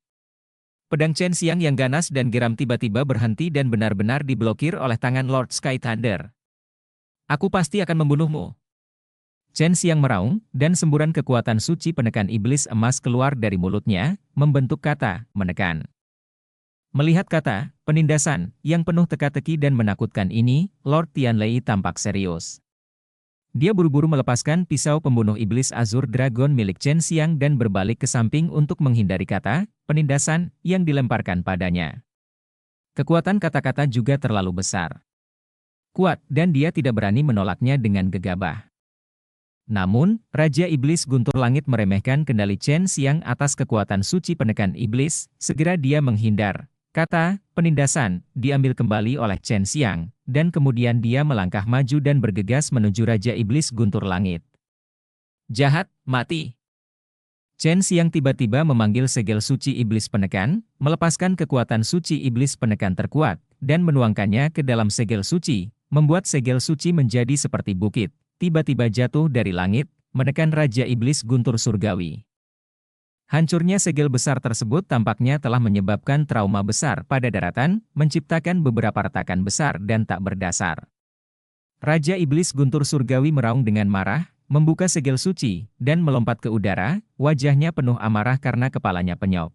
Pedang Chen Xiang yang ganas dan geram tiba-tiba berhenti dan benar-benar diblokir oleh tangan Lord Sky Thunder. Aku pasti akan membunuhmu. Chen Xiang meraung, dan semburan kekuatan suci penekan iblis emas keluar dari mulutnya, membentuk kata, menekan. Melihat kata, penindasan, yang penuh teka-teki dan menakutkan ini, Lord Tianlei tampak serius. Dia buru-buru melepaskan pisau pembunuh iblis Azur Dragon milik Chen Xiang dan berbalik ke samping untuk menghindari kata penindasan yang dilemparkan padanya. Kekuatan kata-kata juga terlalu besar. Kuat, dan dia tidak berani menolaknya dengan gegabah. Namun, Raja Iblis Guntur Langit meremehkan kendali Chen Xiang atas kekuatan suci penekan iblis, segera dia menghindar. Kata penindasan diambil kembali oleh Chen Xiang, dan kemudian dia melangkah maju dan bergegas menuju Raja Iblis Guntur Langit. Jahat, mati! Chen Xiang tiba-tiba memanggil segel suci iblis penekan, melepaskan kekuatan suci iblis penekan terkuat, dan menuangkannya ke dalam segel suci, membuat segel suci menjadi seperti bukit, tiba-tiba jatuh dari langit, menekan Raja Iblis Guntur Surgawi. Hancurnya segel besar tersebut tampaknya telah menyebabkan trauma besar pada daratan, menciptakan beberapa retakan besar dan tak berdasar. Raja Iblis Guntur Surgawi meraung dengan marah, membuka segel suci, dan melompat ke udara, wajahnya penuh amarah karena kepalanya penyok.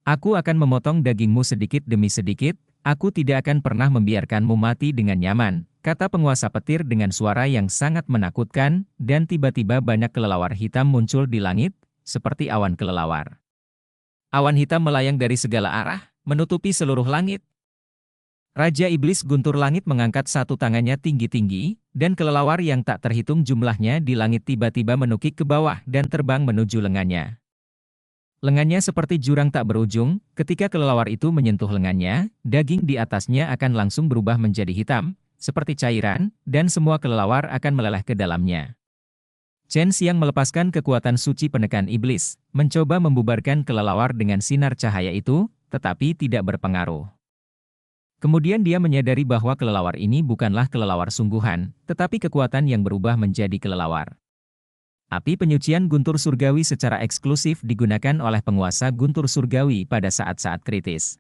Aku akan memotong dagingmu sedikit demi sedikit, aku tidak akan pernah membiarkanmu mati dengan nyaman, kata penguasa petir dengan suara yang sangat menakutkan, dan tiba-tiba banyak kelelawar hitam muncul di langit, seperti awan kelelawar. Awan hitam melayang dari segala arah, menutupi seluruh langit. Raja Iblis Guntur Langit mengangkat satu tangannya tinggi-tinggi, dan kelelawar yang tak terhitung jumlahnya di langit tiba-tiba menukik ke bawah dan terbang menuju lengannya. Lengannya seperti jurang tak berujung, ketika kelelawar itu menyentuh lengannya, daging di atasnya akan langsung berubah menjadi hitam, seperti cairan, dan semua kelelawar akan meleleh ke dalamnya. Chen Xiang melepaskan kekuatan suci penekan iblis, mencoba membubarkan kelelawar dengan sinar cahaya itu, tetapi tidak berpengaruh. Kemudian dia menyadari bahwa kelelawar ini bukanlah kelelawar sungguhan, tetapi kekuatan yang berubah menjadi kelelawar. Api penyucian Guntur Surgawi secara eksklusif digunakan oleh penguasa Guntur Surgawi pada saat-saat kritis.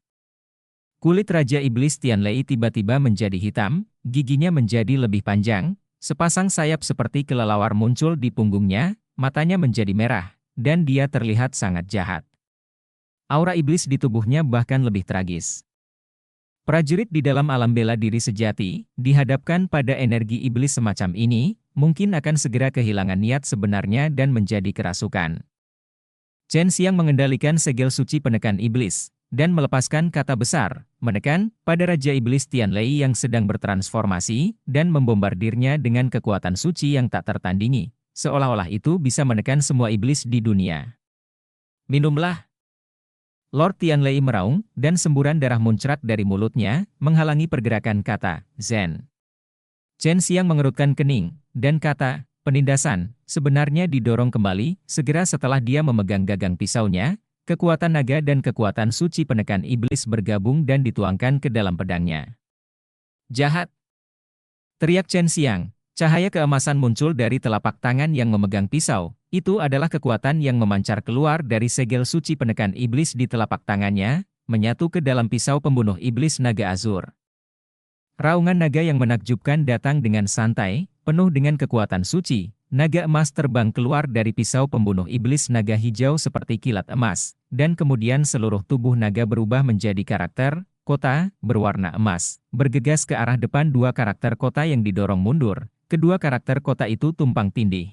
Kulit Raja Iblis Tianlei tiba-tiba menjadi hitam, giginya menjadi lebih panjang, sepasang sayap seperti kelelawar muncul di punggungnya, matanya menjadi merah, dan dia terlihat sangat jahat. Aura iblis di tubuhnya bahkan lebih tragis. Prajurit di dalam alam bela diri sejati, dihadapkan pada energi iblis semacam ini, mungkin akan segera kehilangan niat sebenarnya dan menjadi kerasukan. Chen Xiang mengendalikan segel suci penekan iblis, dan melepaskan kata besar, menekan, pada Raja Iblis Tianlei yang sedang bertransformasi, dan membombardirnya dengan kekuatan suci yang tak tertandingi, seolah-olah itu bisa menekan semua iblis di dunia. Minumlah! Lord Tianlei meraung, dan semburan darah muncrat dari mulutnya, menghalangi pergerakan kata, Zen. Chen Xiang mengerutkan kening, dan kata, penindasan, sebenarnya didorong kembali, segera setelah dia memegang gagang pisaunya, kekuatan naga dan kekuatan suci penekan iblis bergabung dan dituangkan ke dalam pedangnya. Jahat! Teriak Chen Xiang, cahaya keemasan muncul dari telapak tangan yang memegang pisau, itu adalah kekuatan yang memancar keluar dari segel suci penekan iblis di telapak tangannya, menyatu ke dalam pisau pembunuh iblis naga azur. Raungan naga yang menakjubkan datang dengan santai, penuh dengan kekuatan suci. Naga emas terbang keluar dari pisau pembunuh iblis naga hijau seperti kilat emas, dan kemudian seluruh tubuh naga berubah menjadi karakter kota berwarna emas, bergegas ke arah depan dua karakter kota yang didorong mundur. Kedua karakter kota itu tumpang tindih.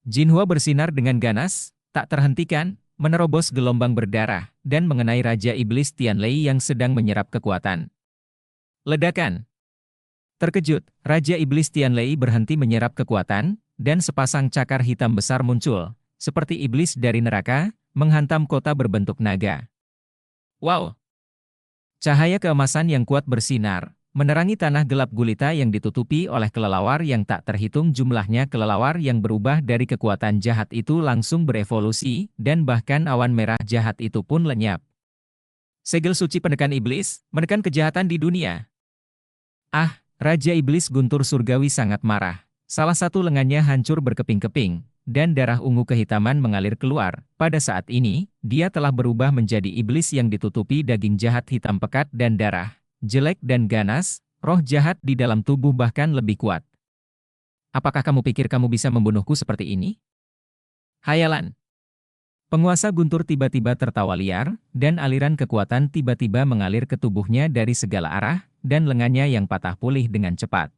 Jinhua bersinar dengan ganas, tak terhentikan, menerobos gelombang berdarah, dan mengenai Raja Iblis Tianlei yang sedang menyerap kekuatan. Ledakan! Terkejut, Raja Iblis Tianlei berhenti menyerap kekuatan, dan sepasang cakar hitam besar muncul, seperti iblis dari neraka, menghantam kota berbentuk naga. Wow! Cahaya keemasan yang kuat bersinar, menerangi tanah gelap gulita yang ditutupi oleh kelelawar yang tak terhitung jumlahnya. Kelelawar yang berubah dari kekuatan jahat itu langsung berevolusi, dan bahkan awan merah jahat itu pun lenyap. Segel suci penekan iblis, menekan kejahatan di dunia. Ah, Raja Iblis Guntur Surgawi sangat marah. Salah satu lengannya hancur berkeping-keping, dan darah ungu kehitaman mengalir keluar. Pada saat ini, dia telah berubah menjadi iblis yang ditutupi daging jahat hitam pekat dan darah. Jelek dan ganas, roh jahat di dalam tubuh bahkan lebih kuat. Apakah kamu pikir kamu bisa membunuhku seperti ini? Hayalan! Penguasa Guntur tiba-tiba tertawa liar, dan aliran kekuatan tiba-tiba mengalir ke tubuhnya dari segala arah, dan lengannya yang patah pulih dengan cepat.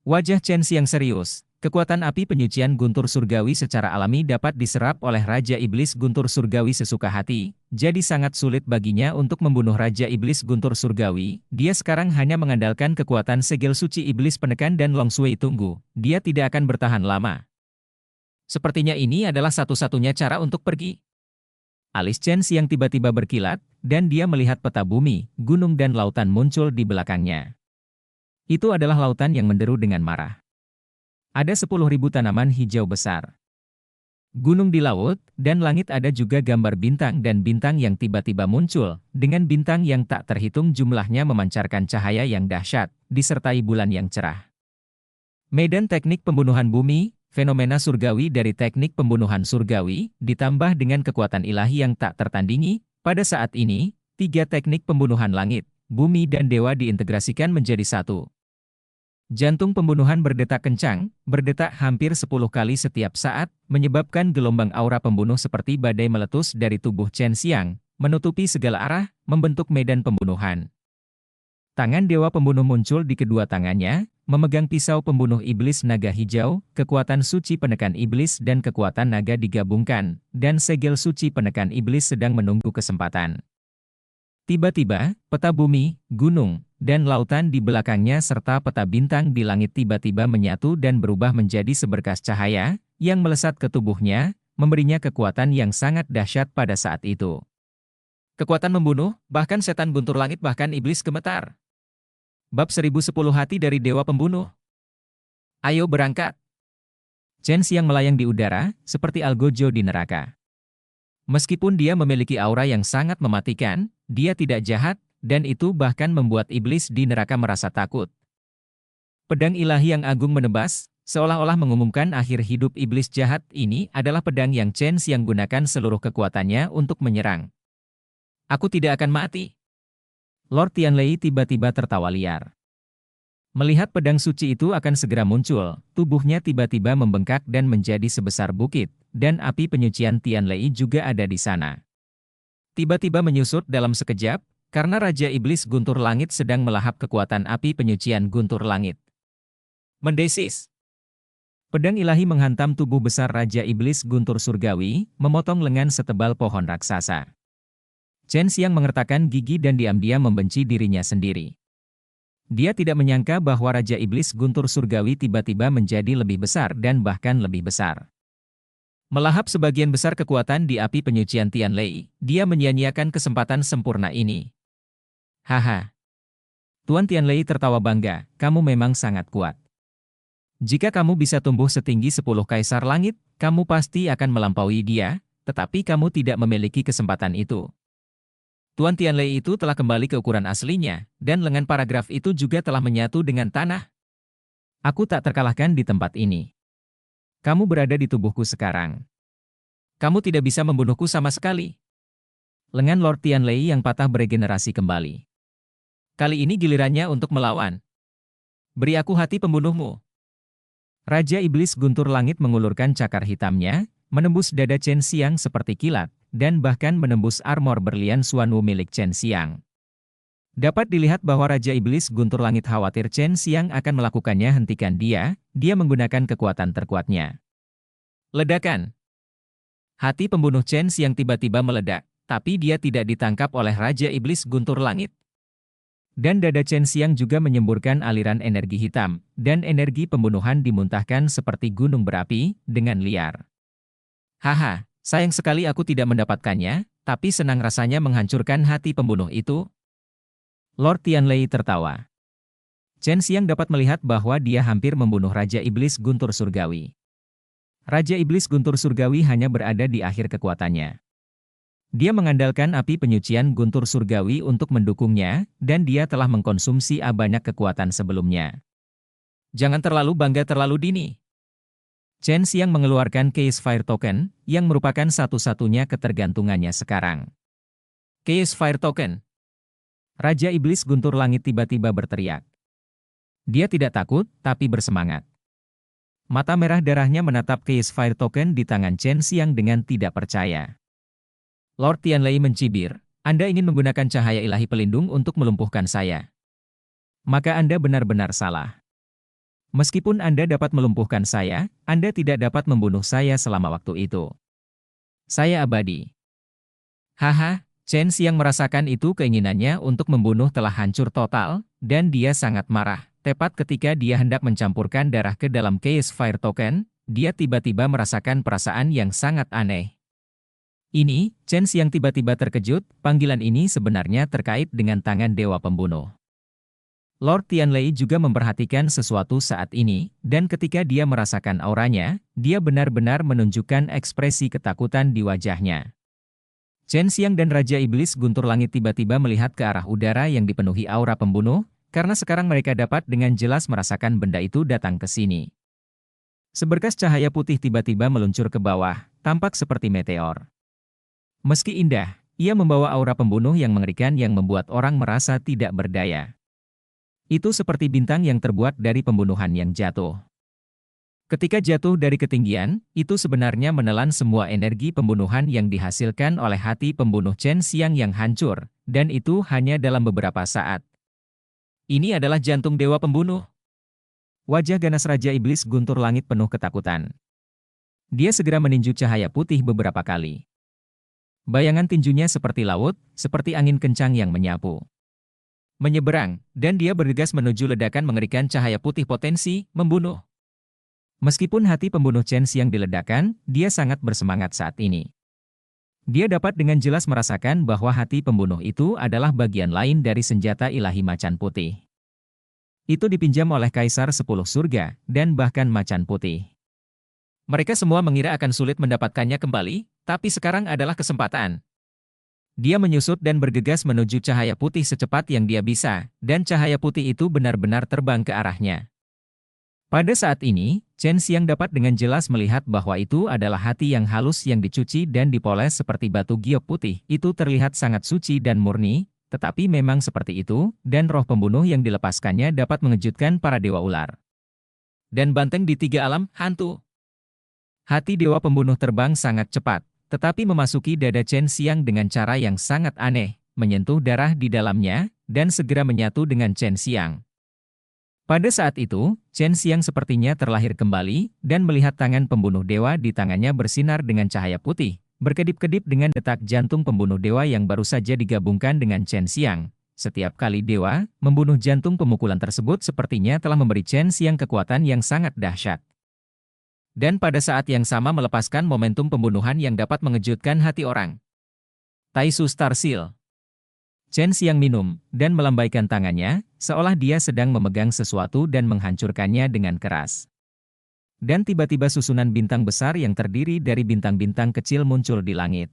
Wajah Chen Xiang serius. Kekuatan api penyucian guntur surgawi secara alami dapat diserap oleh Raja Iblis Guntur Surgawi sesuka hati, jadi sangat sulit baginya untuk membunuh Raja Iblis Guntur Surgawi. Dia sekarang hanya mengandalkan kekuatan segel suci Iblis Penekan dan Long Sui Tunggu. Dia tidak akan bertahan lama. Sepertinya ini adalah satu-satunya cara untuk pergi. Alis Chen Xiang tiba-tiba berkilat, dan dia melihat peta bumi, gunung dan lautan muncul di belakangnya. Itu adalah lautan yang menderu dengan marah. Ada 10.000 tanaman hijau besar. Gunung di laut, dan langit ada juga gambar bintang dan bintang yang tiba-tiba muncul, dengan bintang yang tak terhitung jumlahnya memancarkan cahaya yang dahsyat, disertai bulan yang cerah. Medan teknik pembunuhan bumi, fenomena surgawi dari teknik pembunuhan surgawi, ditambah dengan kekuatan ilahi yang tak tertandingi, pada saat ini, 3 teknik pembunuhan langit, bumi dan dewa diintegrasikan menjadi satu. Jantung pembunuhan berdetak kencang, berdetak hampir 10 kali setiap saat, menyebabkan gelombang aura pembunuh seperti badai meletus dari tubuh Chen Xiang, menutupi segala arah, membentuk medan pembunuhan. Tangan dewa pembunuh muncul di kedua tangannya, memegang pisau pembunuh iblis naga hijau, kekuatan suci penekan iblis dan kekuatan naga digabungkan, dan segel suci penekan iblis sedang menunggu kesempatan. Tiba-tiba, peta bumi, gunung, dan lautan di belakangnya serta peta bintang di langit tiba-tiba menyatu dan berubah menjadi seberkas cahaya, yang melesat ke tubuhnya, memberinya kekuatan yang sangat dahsyat pada saat itu. Kekuatan membunuh, bahkan setan guntur langit bahkan iblis gemetar. Bab 1010 Hati dari Dewa Pembunuh. Ayo berangkat. Chen Xiang melayang di udara, seperti algojo di neraka. Meskipun dia memiliki aura yang sangat mematikan, dia tidak jahat, dan itu bahkan membuat iblis di neraka merasa takut. Pedang ilahi yang agung menebas, seolah-olah mengumumkan akhir hidup iblis jahat ini adalah pedang yang Chen Xiang gunakan seluruh kekuatannya untuk menyerang. Aku tidak akan mati. Lord Tianlei tiba-tiba tertawa liar. Melihat pedang suci itu akan segera muncul, tubuhnya tiba-tiba membengkak dan menjadi sebesar bukit, dan api penyucian Tianlei juga ada di sana. Tiba-tiba menyusut dalam sekejap, karena Raja Iblis Guntur Langit sedang melahap kekuatan api penyucian Guntur Langit. Mendesis. Pedang ilahi menghantam tubuh besar Raja Iblis Guntur Surgawi, memotong lengan setebal pohon raksasa. Chen Xiang mengertakkan gigi dan diam-diam membenci dirinya sendiri. Dia tidak menyangka bahwa Raja Iblis Guntur Surgawi tiba-tiba menjadi lebih besar dan bahkan lebih besar. Melahap sebagian besar kekuatan di api penyucian Tianlei, dia menyia-nyiakan kesempatan sempurna ini. Haha. Tuan Tianlei tertawa bangga, kamu memang sangat kuat. Jika kamu bisa tumbuh setinggi 10 kaisar langit, kamu pasti akan melampaui dia, tetapi kamu tidak memiliki kesempatan itu. Tuan Tianlei itu telah kembali ke ukuran aslinya, dan lengan paragraf itu juga telah menyatu dengan tanah. Aku tak terkalahkan di tempat ini. Kamu berada di tubuhku sekarang. Kamu tidak bisa membunuhku sama sekali. Lengan Lord Tianlei yang patah beregenerasi kembali. Kali ini gilirannya untuk melawan. Beri aku hati pembunuhmu. Raja Iblis Guntur Langit mengulurkan cakar hitamnya, menembus dada Chen Xiang seperti kilat, dan bahkan menembus armor berlian Xuanwu milik Chen Xiang. Dapat dilihat bahwa Raja Iblis Guntur Langit khawatir Chen Xiang akan melakukannya. Hentikan dia menggunakan kekuatan terkuatnya. Ledakan. Hati pembunuh Chen Xiang tiba-tiba meledak, tapi dia tidak ditangkap oleh Raja Iblis Guntur Langit. Dan dada Chen Xiang juga menyemburkan aliran energi hitam, dan energi pembunuhan dimuntahkan seperti gunung berapi, dengan liar. Haha. Sayang sekali aku tidak mendapatkannya, tapi senang rasanya menghancurkan hati pembunuh itu. Lord Tianlei tertawa. Chen Xiang dapat melihat bahwa dia hampir membunuh Raja Iblis Guntur Surgawi. Raja Iblis Guntur Surgawi hanya berada di akhir kekuatannya. Dia mengandalkan api penyucian Guntur Surgawi untuk mendukungnya, dan dia telah mengkonsumsi banyak kekuatan sebelumnya. Jangan terlalu bangga terlalu dini. Chen Xiang mengeluarkan Case Fire Token, yang merupakan satu-satunya ketergantungannya sekarang. Case Fire Token. Raja Iblis Guntur Langit tiba-tiba berteriak. Dia tidak takut, tapi bersemangat. Mata merah darahnya menatap Case Fire Token di tangan Chen Xiang dengan tidak percaya. Lord Tianlei mencibir, Anda ingin menggunakan cahaya ilahi pelindung untuk melumpuhkan saya. Maka Anda benar-benar salah. Meskipun Anda dapat melumpuhkan saya, Anda tidak dapat membunuh saya selama waktu itu. Saya abadi. Haha, Chen Xiang merasakan itu keinginannya untuk membunuh telah hancur total, dan dia sangat marah. Tepat ketika dia hendak mencampurkan darah ke dalam case Fire Token, dia tiba-tiba merasakan perasaan yang sangat aneh. Ini, Chen Xiang tiba-tiba terkejut, panggilan ini sebenarnya terkait dengan tangan Dewa Pembunuh. Lord Tianlei juga memperhatikan sesuatu saat ini, dan ketika dia merasakan auranya, dia benar-benar menunjukkan ekspresi ketakutan di wajahnya. Chen Xiang dan Raja Iblis Guntur Langit tiba-tiba melihat ke arah udara yang dipenuhi aura pembunuh, karena sekarang mereka dapat dengan jelas merasakan benda itu datang ke sini. Seberkas cahaya putih tiba-tiba meluncur ke bawah, tampak seperti meteor. Meski indah, ia membawa aura pembunuh yang mengerikan yang membuat orang merasa tidak berdaya. Itu seperti bintang yang terbuat dari pembunuhan yang jatuh. Ketika jatuh dari ketinggian, itu sebenarnya menelan semua energi pembunuhan yang dihasilkan oleh hati pembunuh Chen Xiang yang hancur, dan itu hanya dalam beberapa saat. Ini adalah jantung Dewa Pembunuh. Wajah ganas Raja Iblis Guntur Langit penuh ketakutan. Dia segera meninju cahaya putih beberapa kali. Bayangan tinjunya seperti laut, seperti angin kencang yang menyapu. Menyeberang, dan dia bergegas menuju ledakan mengerikan cahaya putih potensi, membunuh. Meskipun hati pembunuh Chen Xiang diledakkan, dia sangat bersemangat saat ini. Dia dapat dengan jelas merasakan bahwa hati pembunuh itu adalah bagian lain dari senjata ilahi macan putih. Itu dipinjam oleh Kaisar 10 Surga, dan bahkan macan putih. Mereka semua mengira akan sulit mendapatkannya kembali, tapi sekarang adalah kesempatan. Dia menyusut dan bergegas menuju cahaya putih secepat yang dia bisa, dan cahaya putih itu benar-benar terbang ke arahnya. Pada saat ini, Chen Xiang dapat dengan jelas melihat bahwa itu adalah hati yang halus yang dicuci dan dipoles seperti batu giok putih. Itu terlihat sangat suci dan murni, tetapi memang seperti itu, dan roh pembunuh yang dilepaskannya dapat mengejutkan para dewa ular. Dan banteng di 3 alam, hantu. Hati Dewa Pembunuh terbang sangat cepat, tetapi memasuki dada Chen Xiang dengan cara yang sangat aneh, menyentuh darah di dalamnya, dan segera menyatu dengan Chen Xiang. Pada saat itu, Chen Xiang sepertinya terlahir kembali, dan melihat tangan pembunuh dewa di tangannya bersinar dengan cahaya putih, berkedip-kedip dengan detak jantung pembunuh dewa yang baru saja digabungkan dengan Chen Xiang. Setiap kali dewa membunuh jantung pemukulan tersebut sepertinya telah memberi Chen Xiang kekuatan yang sangat dahsyat. Dan pada saat yang sama melepaskan momentum pembunuhan yang dapat mengejutkan hati orang. Taisu Star Seal. Chen Xiang minum, dan melambaikan tangannya, seolah dia sedang memegang sesuatu dan menghancurkannya dengan keras. Dan tiba-tiba susunan bintang besar yang terdiri dari bintang-bintang kecil muncul di langit.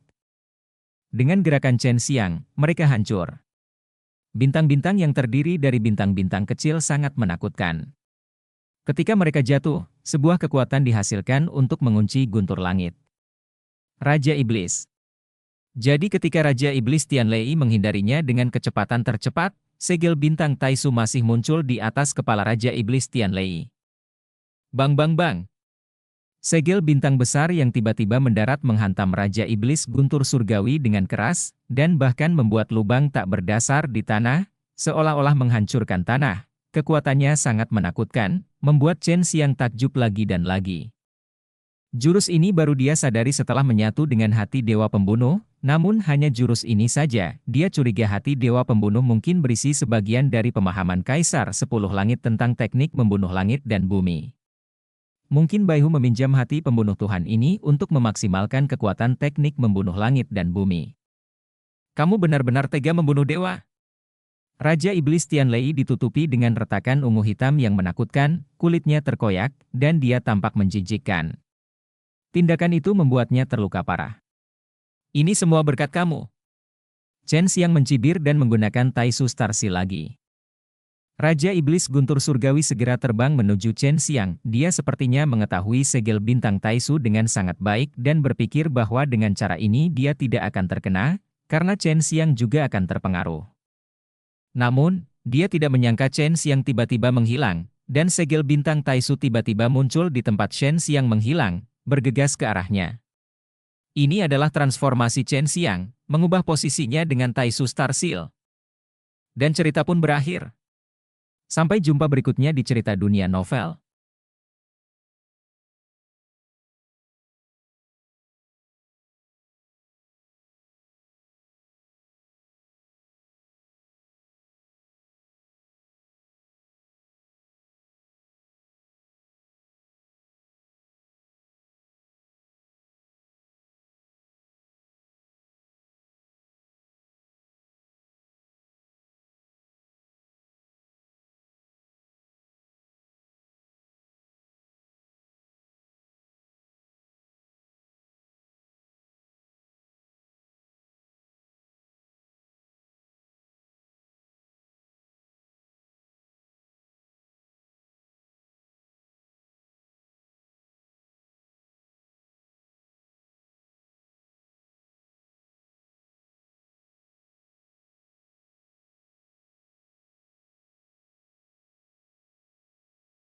Dengan gerakan Chen Xiang, mereka hancur. Bintang-bintang yang terdiri dari bintang-bintang kecil sangat menakutkan. Ketika mereka jatuh, sebuah kekuatan dihasilkan untuk mengunci guntur langit. Raja Iblis. Jadi ketika Raja Iblis Tianlei menghindarinya dengan kecepatan tercepat, segel bintang Taisu masih muncul di atas kepala Raja Iblis Tianlei. Bang bang bang. Segel bintang besar yang tiba-tiba mendarat menghantam Raja Iblis Guntur Surgawi dengan keras, dan bahkan membuat lubang tak berdasar di tanah, seolah-olah menghancurkan tanah. Kekuatannya sangat menakutkan, membuat Chen Xiang takjub lagi dan lagi. Jurus ini baru dia sadari setelah menyatu dengan hati Dewa Pembunuh, namun hanya jurus ini saja, dia curiga hati Dewa Pembunuh mungkin berisi sebagian dari pemahaman Kaisar 10 Langit tentang teknik membunuh langit dan bumi. Mungkin Baihu meminjam hati pembunuh Tuhan ini untuk memaksimalkan kekuatan teknik membunuh langit dan bumi. Kamu benar-benar tega membunuh dewa? Raja Iblis Tianlei ditutupi dengan retakan ungu hitam yang menakutkan, kulitnya terkoyak, dan dia tampak menjijikkan. Tindakan itu membuatnya terluka parah. Ini semua berkat kamu. Chen Xiang mencibir dan menggunakan Taisu Star Seal lagi. Raja Iblis Guntur Surgawi segera terbang menuju Chen Xiang. Dia sepertinya mengetahui segel bintang Taisu dengan sangat baik dan berpikir bahwa dengan cara ini dia tidak akan terkena, karena Chen Xiang juga akan terpengaruh. Namun, dia tidak menyangka Chen Xiang tiba-tiba menghilang, dan segel bintang Taisu tiba-tiba muncul di tempat Chen Xiang menghilang, bergegas ke arahnya. Ini adalah transformasi Chen Xiang, mengubah posisinya dengan Taisu Star Seal. Dan cerita pun berakhir. Sampai jumpa berikutnya di cerita dunia novel.